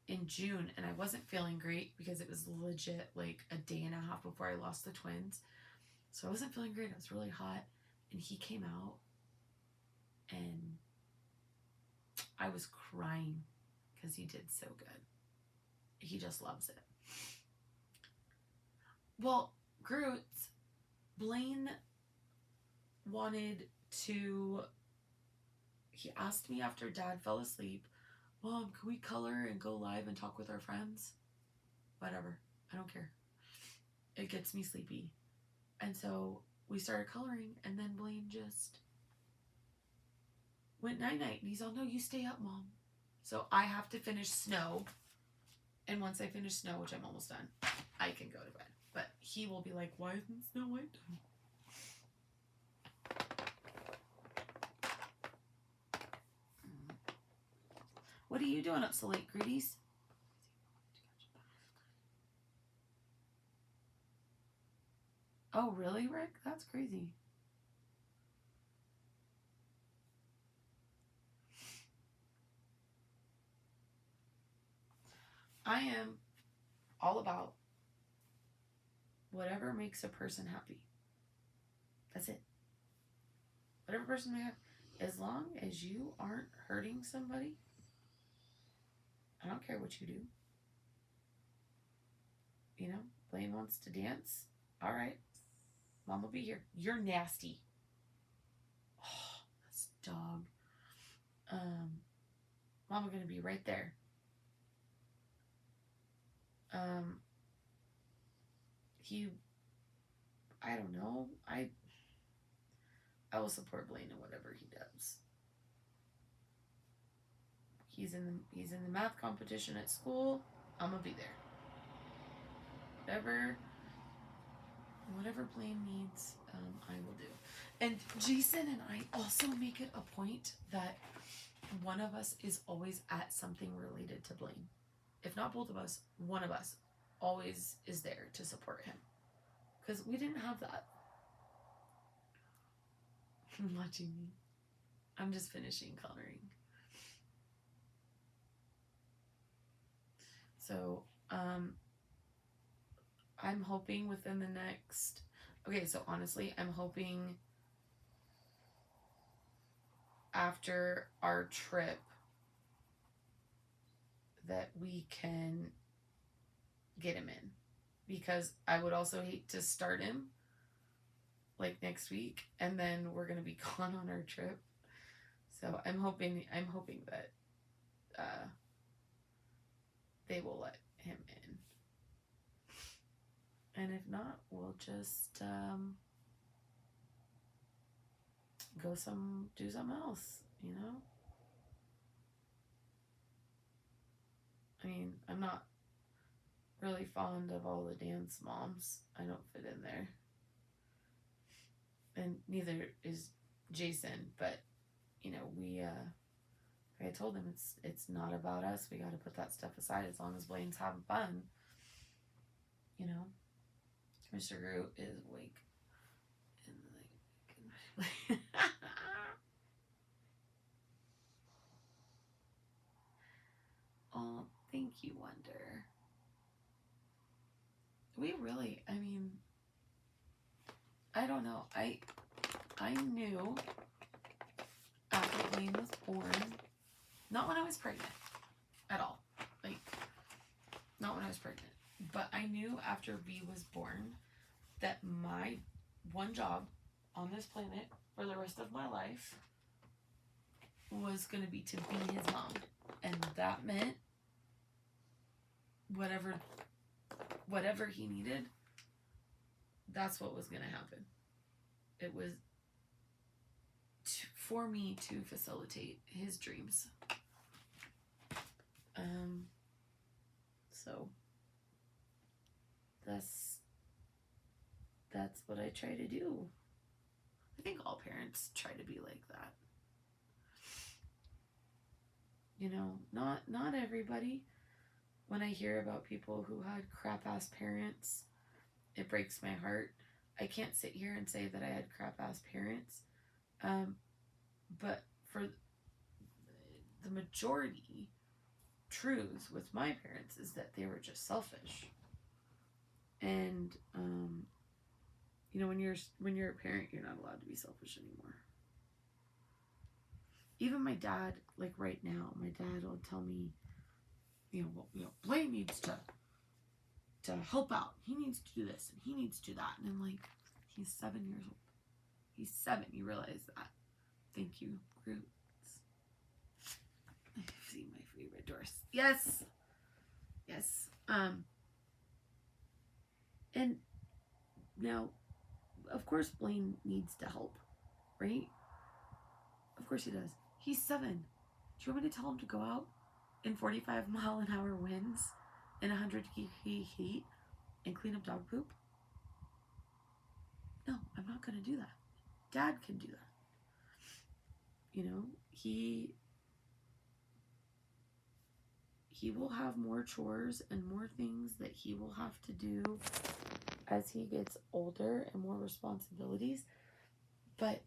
in June, and I wasn't feeling great because it was legit like a day and a half before I lost the twins. So I wasn't feeling great. It was really hot, and he came out, and I was crying because he did so good. He just loves it. Well, Groot's, Blaine wanted to, he asked me after Dad fell asleep, Mom, can we color and go live and talk with our friends? Whatever. I don't care. It gets me sleepy. And so we started coloring, and then Blaine just went night-night, and he's all, no, you stay up, Mom. So I have to finish Snow, and once I finish Snow, which I'm almost done, I can go to bed. But he will be like, why isn't Snow White done? What are you doing up so late, Greedies? Oh, really, Rick? That's crazy. I am all about whatever makes a person happy. That's it. Whatever person may have, as long as you aren't hurting somebody, I don't care what you do. You know, Blaine wants to dance. All right. Mom will be here. You're nasty. Oh, this dog. Mama gonna be right there. I don't know. I will support Blaine in whatever he does. He's in the math competition at school. I'm gonna be there. Whatever Blaine needs, I will do. And Jason and I also make it a point that one of us is always at something related to Blaine. If not both of us, one of us always is there to support him. Because we didn't have that. Watching me. I'm just finishing coloring. So, I'm hoping within the next... Okay, so honestly, I'm hoping after our trip that we can get him in. Because I would also hate to start him like next week, and then we're gonna be gone on our trip. So I'm hoping that they will let him in. And if not, we'll just do something else, you know? I mean, I'm not really fond of all the dance moms. I don't fit in there. And neither is Jason, but you know, I told him it's not about us. We got to put that stuff aside as long as Blaine's having fun. You know, Mr. Groot is awake. Oh, thank you, Wonder. We really, I mean, I don't know. I knew after Blaine was born, not when I was pregnant at all. Like, not when I was pregnant. But I knew after V was born that my one job on this planet for the rest of my life was going to be to be his mom. And that meant whatever he needed, that's what was going to happen. It was for me to facilitate his dreams. So that's what I try to do. I think all parents try to be like that. You know, not everybody. When I hear about people who had crap-ass parents, it breaks my heart. I can't sit here and say that I had crap-ass parents. But for the majority truth with my parents is that they were just selfish. And you know, when you're a parent, you're not allowed to be selfish anymore. Even my dad, like right now, my dad will tell me, Blaine needs to help out. He needs to do this and he needs to do that. And I'm like, he's 7 years old. He's 7. You realize that? Thank you, Roots. I've seen my favorite doors. Yes. Yes. And now, of course, Blaine needs to help, right? Of course he does. He's 7. Do you want me to tell him to go out in 45-mile-an-hour winds in 100-degree heat and clean up dog poop? No, I'm not going to do that. Dad can do that. You know, he will have more chores and more things that he will have to do as he gets older and more responsibilities. But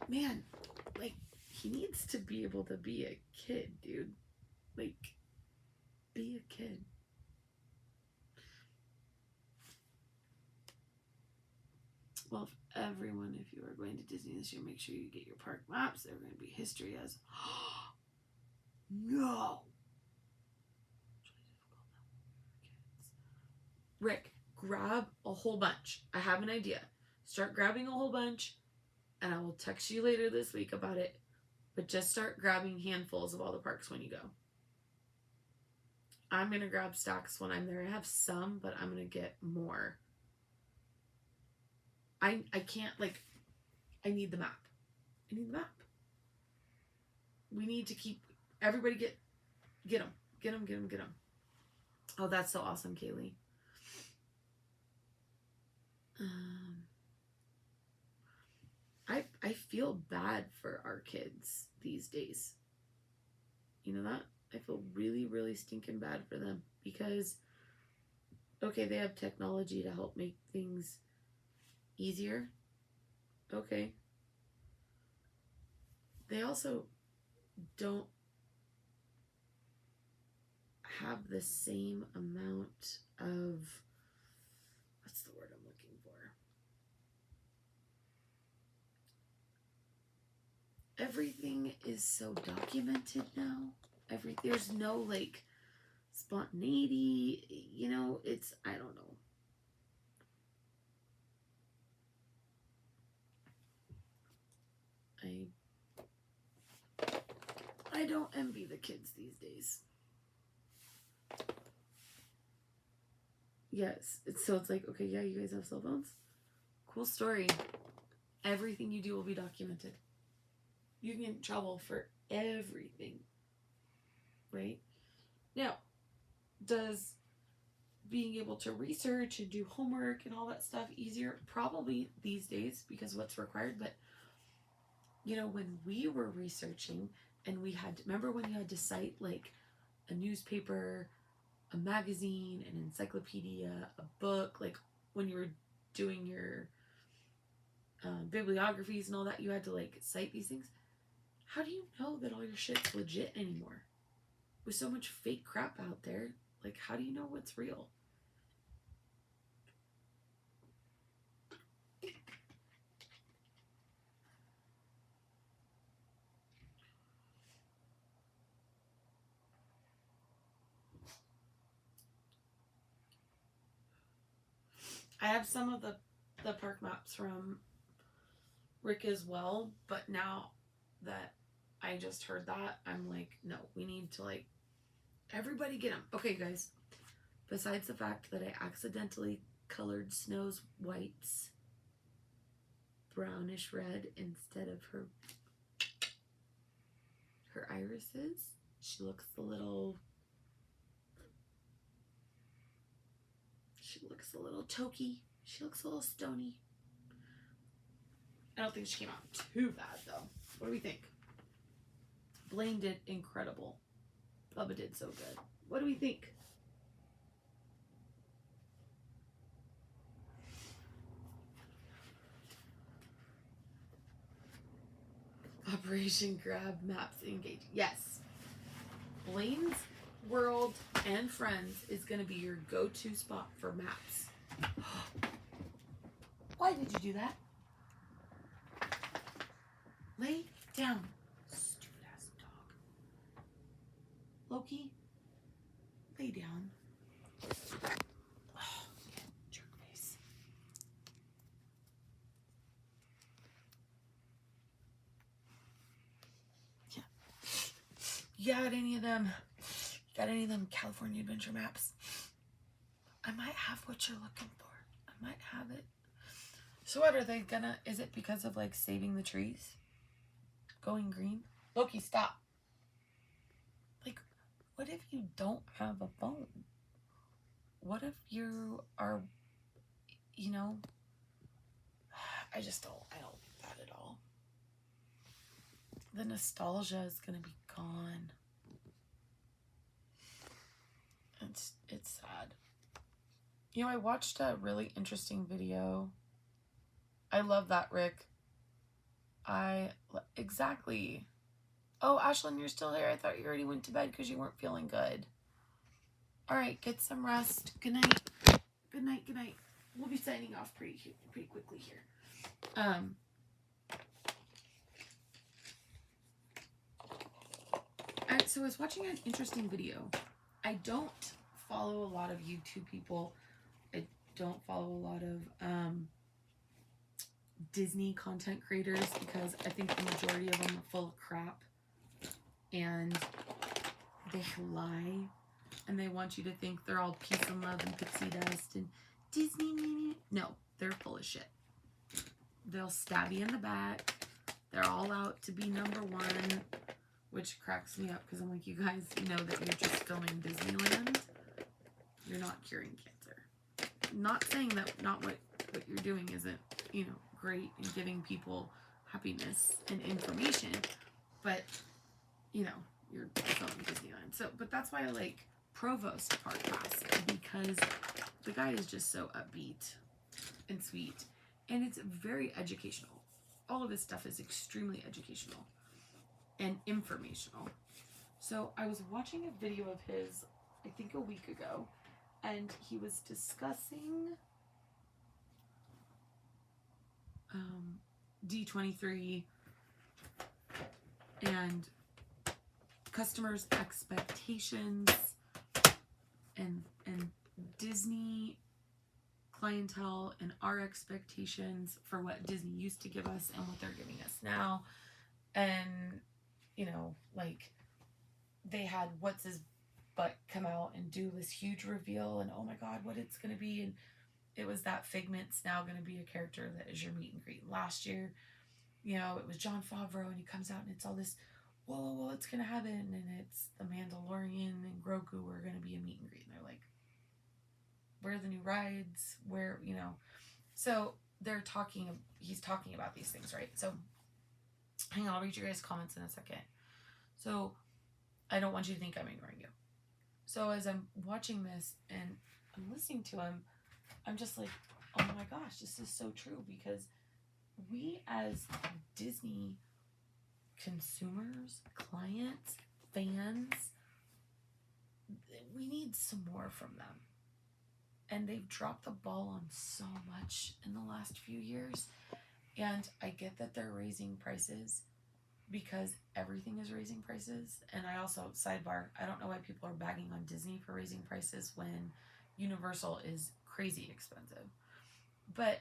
man, like, he needs to be able to be a kid, dude. Like, be a kid. Well, if you are going to Disney this year, make sure you get your park maps. They're going to be history as no. Rick, grab a whole bunch. I have an idea. Start grabbing a whole bunch, and I will text you later this week about it. But just start grabbing handfuls of all the parks when you go. I'm going to grab stacks when I'm there. I have some, but I'm going to get more. I can't, like, I need the map. I need the map. We need to keep, everybody get them. Get them. Oh, that's so awesome, Kaylee. I feel bad for our kids these days. You know that? I feel really, really stinking bad for them because, okay, they have technology to help make things easier. Okay. They also don't have the same amount of, what's the word I'm looking for? Everything is so documented now. There's no, like, spontaneity, you know, I don't know. I don't envy the kids these days. Yes, it's like, okay, yeah, you guys have cell phones? Cool story. Everything you do will be documented. You can get in trouble for everything. Right? Now, does being able to research and do homework and all that stuff easier? Probably these days because what's required. But, you know, when we were researching and remember when you had to cite like a newspaper, a magazine, an encyclopedia, a book, like when you were doing your bibliographies and all that, you had to like cite these things. How do you know that all your shit's legit anymore? With so much fake crap out there, like, how do you know what's real? I have some of the park maps from Rick as well, but now that I just heard that, I'm like, no, we need to, like, everybody get them. Okay, guys, besides the fact that I accidentally colored Snow's whites brownish red instead of her irises, she looks a little choky. She looks a little stony. I don't think she came out too bad, though. What do we think? Blaine did incredible. Bubba did so good. What do we think? Operation Grab Maps Engage. Yes. Blainez World and Friends is going to be your go-to spot for maps. Why did you do that? Lay down. Stupid ass dog. Loki, lay down. Oh, jerk face. Yeah. You got any of them? Got any of them California adventure maps? I might have what you're looking for. I might have it. So what are they gonna, is it because of like saving the trees? Going green? Loki, stop. Like, what if you don't have a phone? What if you are, you know, I don't like that at all. The nostalgia is gonna be gone. It's sad. You know, I watched a really interesting video. I love that, Rick. Exactly. Oh, Ashlyn, you're still here. I thought you already went to bed because you weren't feeling good. All right, get some rest. Good night. Good night. Good night. We'll be signing off pretty quickly here. So I was watching an interesting video. I don't follow a lot of YouTube people. I don't follow a lot of Disney content creators because I think the majority of them are full of crap and they lie and they want you to think they're all peace and love and pixie dust and Disney. No, they're full of shit. They'll stab you in the back. They're all out to be number one, which cracks me up because I'm like, you guys know that you're just filming Disneyland. You're not curing cancer. Not saying that what you're doing isn't, you know, great in giving people happiness and information, but you know, you're filming Disneyland. So, but that's why I like Provost podcast because the guy is just so upbeat and sweet, and it's very educational. All of his stuff is extremely educational and informational. So I was watching a video of his, I think a week ago, and he was discussing D23 and customers' expectations and Disney clientele and our expectations for what Disney used to give us and what they're giving us now. And, you know, like they had what's his butt come out and do this huge reveal and oh my god, what it's going to be. And it was that Figment's now going to be a character that is your meet and greet. Last year, you know, it was Jon Favreau and he comes out and it's all this, whoa, what's going to happen? And it's the Mandalorian and Grogu are going to be a meet and greet. And they're like, where are the new rides? Where, you know, so he's talking about these things, right? So hang on, I'll read your guys' comments in a second. So I don't want you to think I'm ignoring you. So as I'm watching this and I'm listening to him, I'm just like, oh my gosh, this is so true because we as Disney consumers, clients, fans, we need some more from them. And they've dropped the ball on so much in the last few years. And I get that they're raising prices because everything is raising prices. And I also, sidebar, I don't know why people are bagging on Disney for raising prices when Universal is crazy expensive. But,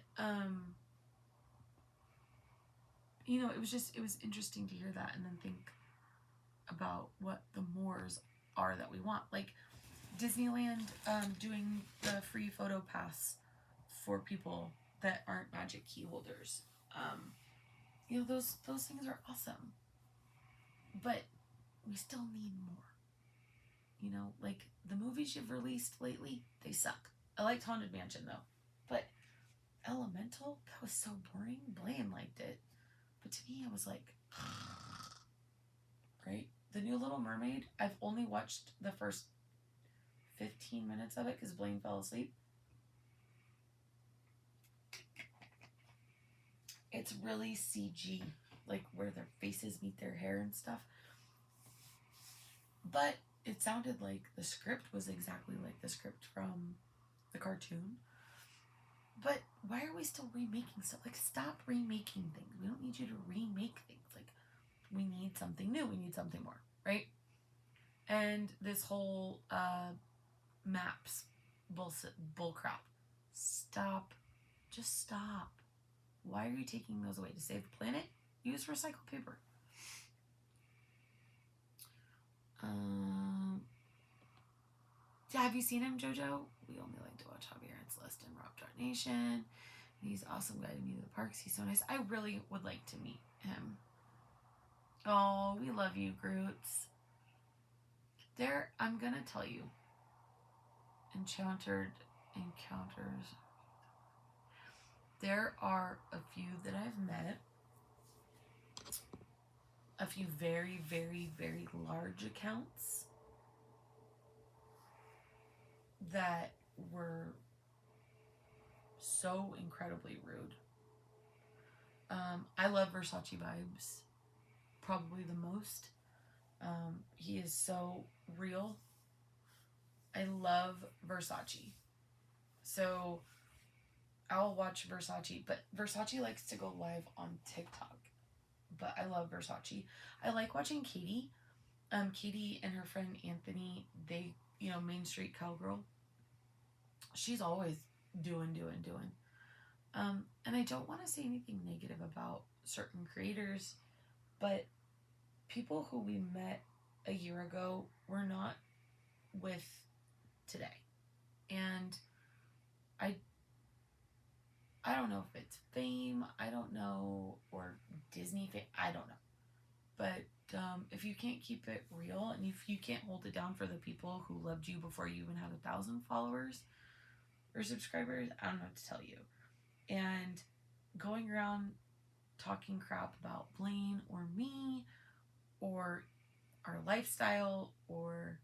you know, it was interesting to hear that and then think about what the mores are that we want. Like Disneyland doing the free photo pass for people that aren't Magic Key holders. You know, those things are awesome. But we still need more. You know, like the movies you've released lately, they suck. I liked Haunted Mansion though. But Elemental, that was so boring. Blaine liked it. But to me, I was like, right? The new Little Mermaid, I've only watched the first 15 minutes of it because Blaine fell asleep. It's really CG, like where their faces meet their hair and stuff. But it sounded like the script was exactly like the script from the cartoon. But why are we still remaking stuff? Like, stop remaking things. We don't need you to remake things. Like, we need something new. We need something more, right? And this whole maps bull crap. Stop. Just stop. Why are you taking those away? To save the planet? Use recycled paper. Have you seen him, JoJo? We only like to watch Javier and Celeste and Rob Dart Nation. He's awesome guy to meet at the parks. He's so nice. I really would like to meet him. Oh, we love you, Groots. I'm gonna tell you. Encounters. There are a few that I've met. A few very, very, very large accounts that were so incredibly rude. I love Versace Vibes probably the most. He is so real. I love Versace. So I'll watch Versace, but Versace likes to go live on TikTok. But I love Versace. I like watching Katie. Katie and her friend Anthony, they, Main Street Cowgirl. She's always doing. And I don't want to say anything negative about certain creators, but people who we met a year ago were not with today. And I don't know if it's fame, I don't know, or Disney fame, I don't know. But if you can't keep it real, and if you can't hold it down for the people who loved you before you even had 1,000 followers or subscribers, I don't know what to tell you. And going around talking crap about Blaine or me or our lifestyle, or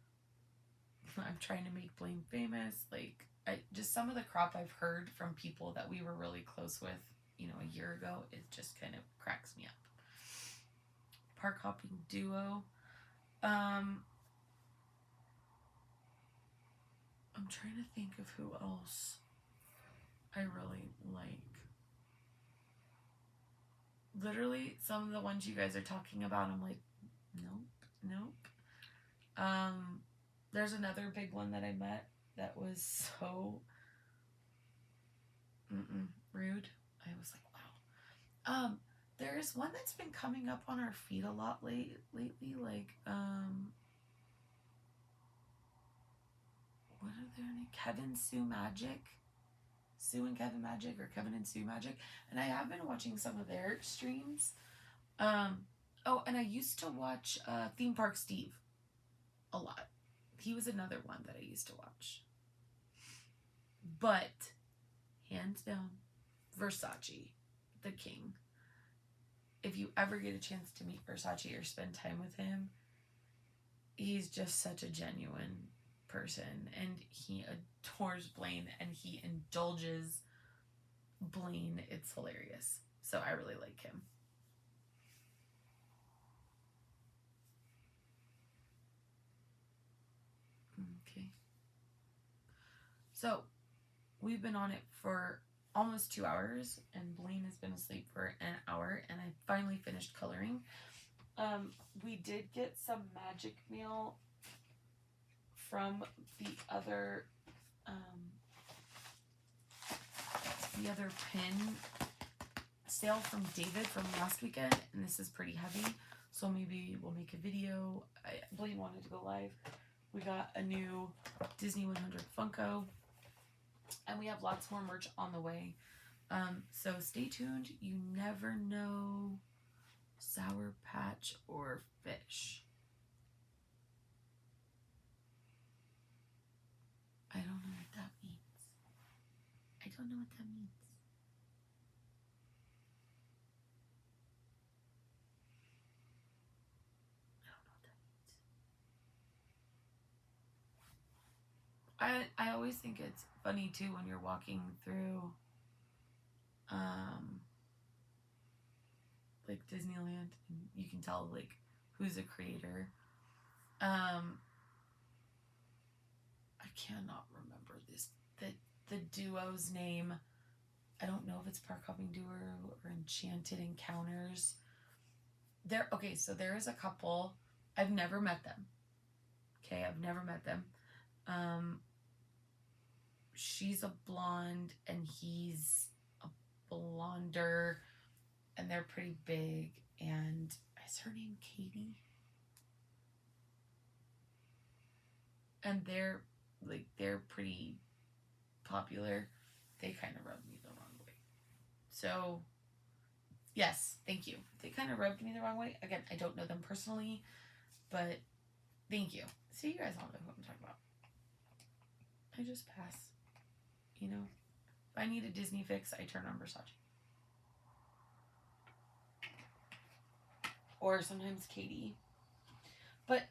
I'm trying to make Blaine famous, like, just some of the crap I've heard from people that we were really close with, a year ago, it just kind of cracks me up. Park hopping duo. I'm trying to think of who else I really like. Literally, some of the ones you guys are talking about, I'm like, nope. There's another big one that I met that was so rude. I was like, wow. There's one that's been coming up on our feed a lot lately, like, what are their names? Kevin Sue Magic. Sue and Kevin Magic, or Kevin and Sue Magic. And I have been watching some of their streams. And I used to watch Theme Park Steve a lot. He was another one that I used to watch. But, hands down, Versace, the king. If you ever get a chance to meet Versace or spend time with him, he's just such a genuine person, and he adores Blaine, and he indulges Blaine. It's hilarious. So I really like him. Okay. So we've been on it for almost 2 hours, and Blaine has been asleep for an hour, and I finally finished coloring. We did get some magic mail from the other pin sale from David from last weekend, and this is pretty heavy, so maybe we'll make a video. Blaine wanted to go live. We got a new Disney 100 Funko, and we have lots more merch on the way. So stay tuned. You never know. Sour Patch or fish. I don't know what that means. I don't know what that means. I always think it's funny too when you're walking through like Disneyland, and you can tell like who's a creator. cannot remember the duo's name. I don't know if it's Park Hopping Duo or Enchanted Encounters. So there is a couple. I've never met them. Okay, I've never met them. She's a blonde and he's a blonder, and they're pretty big. And is her name Katie? And they're pretty popular. They kind of rubbed me the wrong way. So, yes, thank you. They kind of rubbed me the wrong way. Again, I don't know them personally, but thank you. See, you guys all know who I'm talking about. I just pass. You know, if I need a Disney fix, I turn on Versace. Or sometimes Katie. But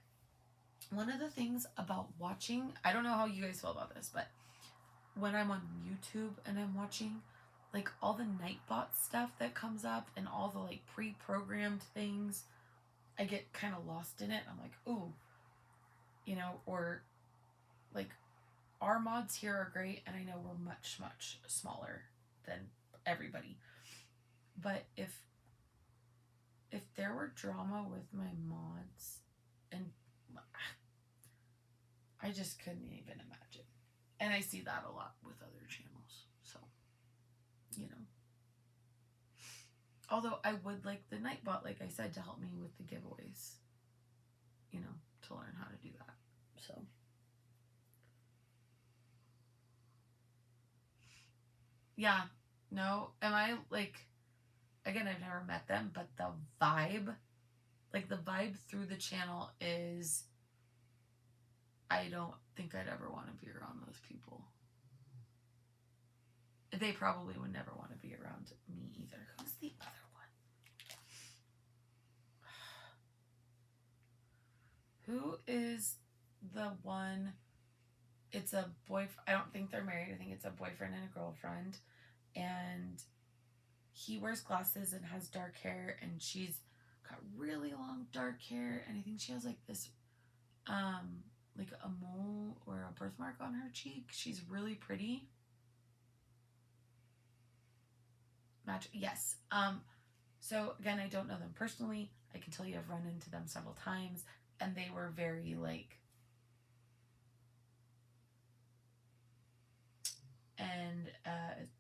one of the things about watching, I don't know how you guys feel about this, but when I'm on YouTube and I'm watching, like, all the Nightbot stuff that comes up and all the, like, pre-programmed things, I get kind of lost in it. I'm like, ooh, you know, or, like, our mods here are great, and I know we're much, much smaller than everybody. But if there were drama with my mods, and I just couldn't even imagine. And I see that a lot with other channels. So, you know. Although I would like the Nightbot, like I said, to help me with the giveaways. You know, to learn how to do that. So. Yeah. No. Am I, like, again, I've never met them, but the vibe, like, the vibe through the channel is, I don't think I'd ever want to be around those people. They probably would never want to be around me either. Who's the other one? Who is the one? It's a boyfriend. I don't think they're married. I think it's a boyfriend and a girlfriend. And he wears glasses and has dark hair, and she's got really long dark hair, and I think she has, like, this like a mole or a birthmark on her cheek. She's really pretty. Magic. Yes. So again, I don't know them personally. I can tell you I've run into them several times, and they were very, like, and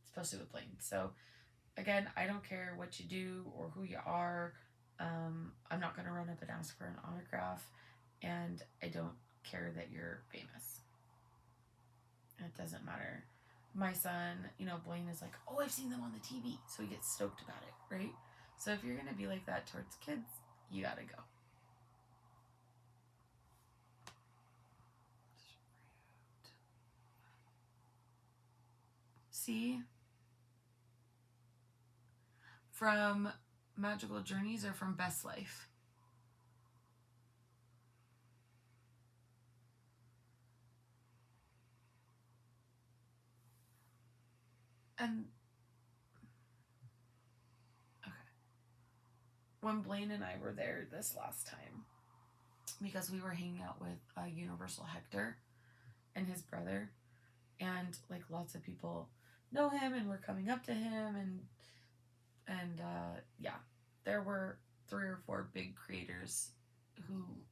especially with Blaine. So again, I don't care what you do or who you are. I'm not going to run up and ask for an autograph, and I don't care that you're famous. It doesn't matter. My son, you know, Blaine is like, oh, I've seen them on the TV, so he gets stoked about it, right? So if you're going to be like that towards kids, you got to go. See? From Magical Journeys or from Best Life? And okay, when Blaine and I were there this last time, because we were hanging out with Universal Hector and his brother, and, like, lots of people know him and were coming up to him, and yeah, there were 3 or 4 big creators who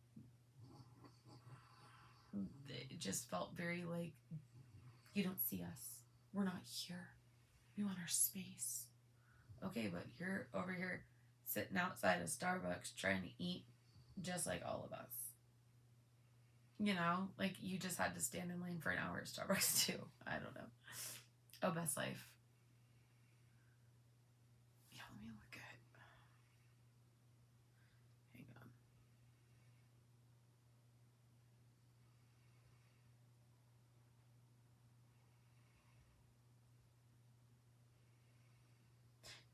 it just felt very like, you don't see us, we're not here, we want our space. Okay, but you're over here sitting outside of Starbucks trying to eat just like all of us. You know, like, you just had to stand in line for an hour at Starbucks too. I don't know. Oh, Best Life. Yeah, let me look at. Hang on.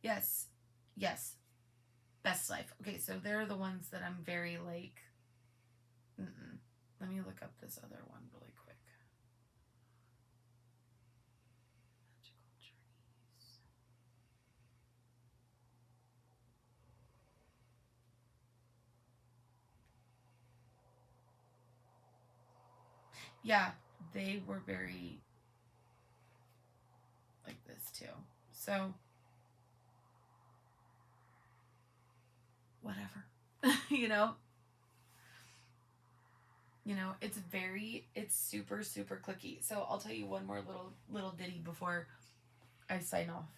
Yes. Yes. Best Life. Okay, so they're the ones that I'm very, like, Let me look up this other one really quick. Magical Journeys. Yeah, they were very like this too. So whatever. you know it's super super clicky. So I'll tell you one more little ditty before I sign off.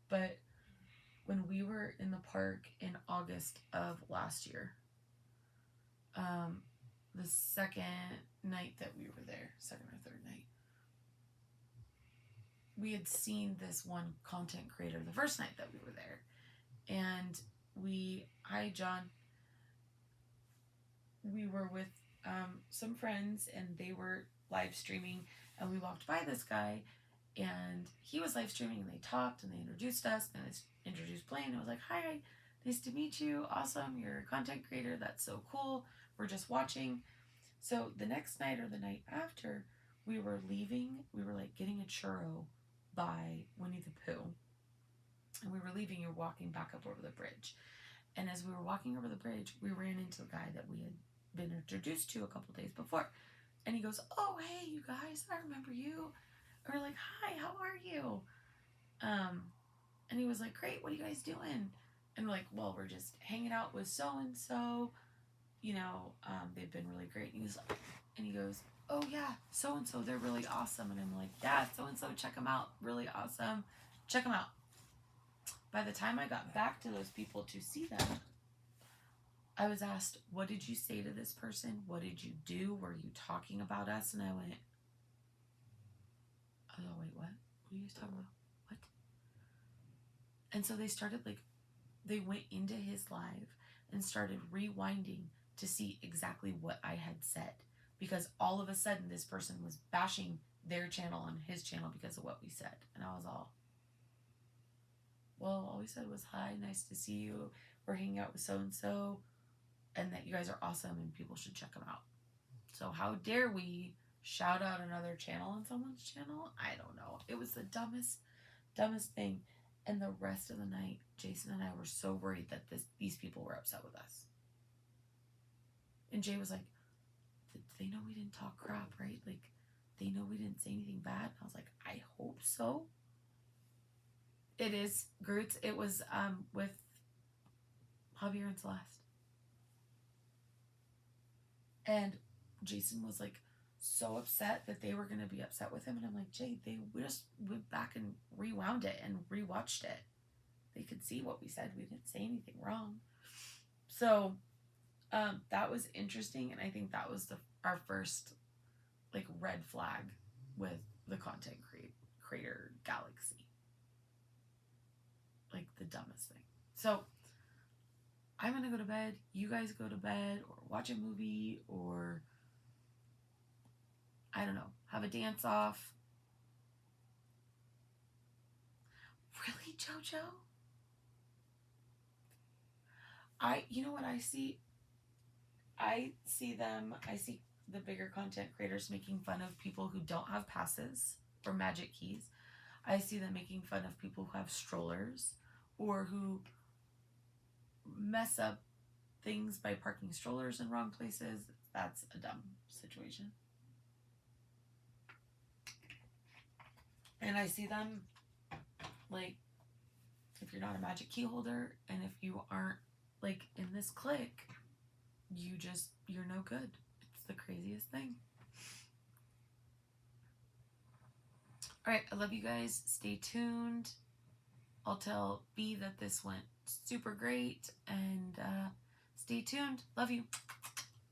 But when we were in the park in August of last year, the second night that we were there, second or third night, we had seen this one content creator the first night that we were there. And hi John, we were with some friends and they were live streaming, and we walked by this guy and he was live streaming, and they talked and they introduced us, and they introduced Blaine. I was like, hi, nice to meet you, awesome, you're a content creator, that's so cool, we're just watching. So the next night or the night after, we were leaving, we were like getting a churro by Winnie the Pooh, and we were leaving and walking back up over the bridge. And as we were walking over the bridge, we ran into the guy that we had been introduced to a couple days before. And he goes, oh, hey, you guys, I remember you. And we're like, hi, how are you? And he was like, great, what are you guys doing? And we're like, well, we're just hanging out with so-and-so. They've been really great. And he goes, oh, yeah, so-and-so, they're really awesome. And I'm like, yeah, so-and-so, check them out. Really awesome. Check them out. By the time I got back to those people to see them, I was asked, what did you say to this person? What did you do? Were you talking about us? And I went, oh, wait, what? What are you guys talking about? What? And so they went into his live and started rewinding to see exactly what I had said. Because all of a sudden, this person was bashing their channel on his channel because of what we said. And I was all, well, all we said was, hi, nice to see you. We're hanging out with so-and-so, and that you guys are awesome and people should check them out. So how dare we shout out another channel on someone's channel? I don't know. It was the dumbest thing. And the rest of the night, Jason and I were so worried that these people were upset with us. And Jay was like, they know we didn't talk crap, right? Like, they know we didn't say anything bad. And I was like, I hope so. It is, Groots. It was with Javier and Celeste. And Jason was like so upset that they were going to be upset with him. And I'm like, Jay, we just went back and rewound it and rewatched it. They could see what we said. We didn't say anything wrong. So that was interesting. And I think that was our first like red flag with the content creator galaxy. Like the dumbest thing. So I'm gonna go to bed. You guys go to bed or watch a movie or I don't know, have a dance off. Really, JoJo? You know what I see? I see the bigger content creators making fun of people who don't have passes or magic keys. I see them making fun of people who have strollers or who mess up things by parking strollers in wrong places. That's a dumb situation. And I see them, like, if you're not a magic key holder and if you aren't, like, in this clique, you're no good. It's the craziest thing. All right, I love you guys. Stay tuned. I'll tell B that this went super great, and stay tuned. Love you.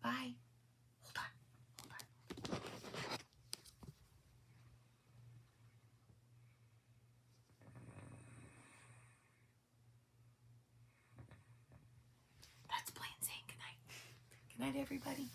Bye. Hold on. That's Blaine saying goodnight. Good night, everybody.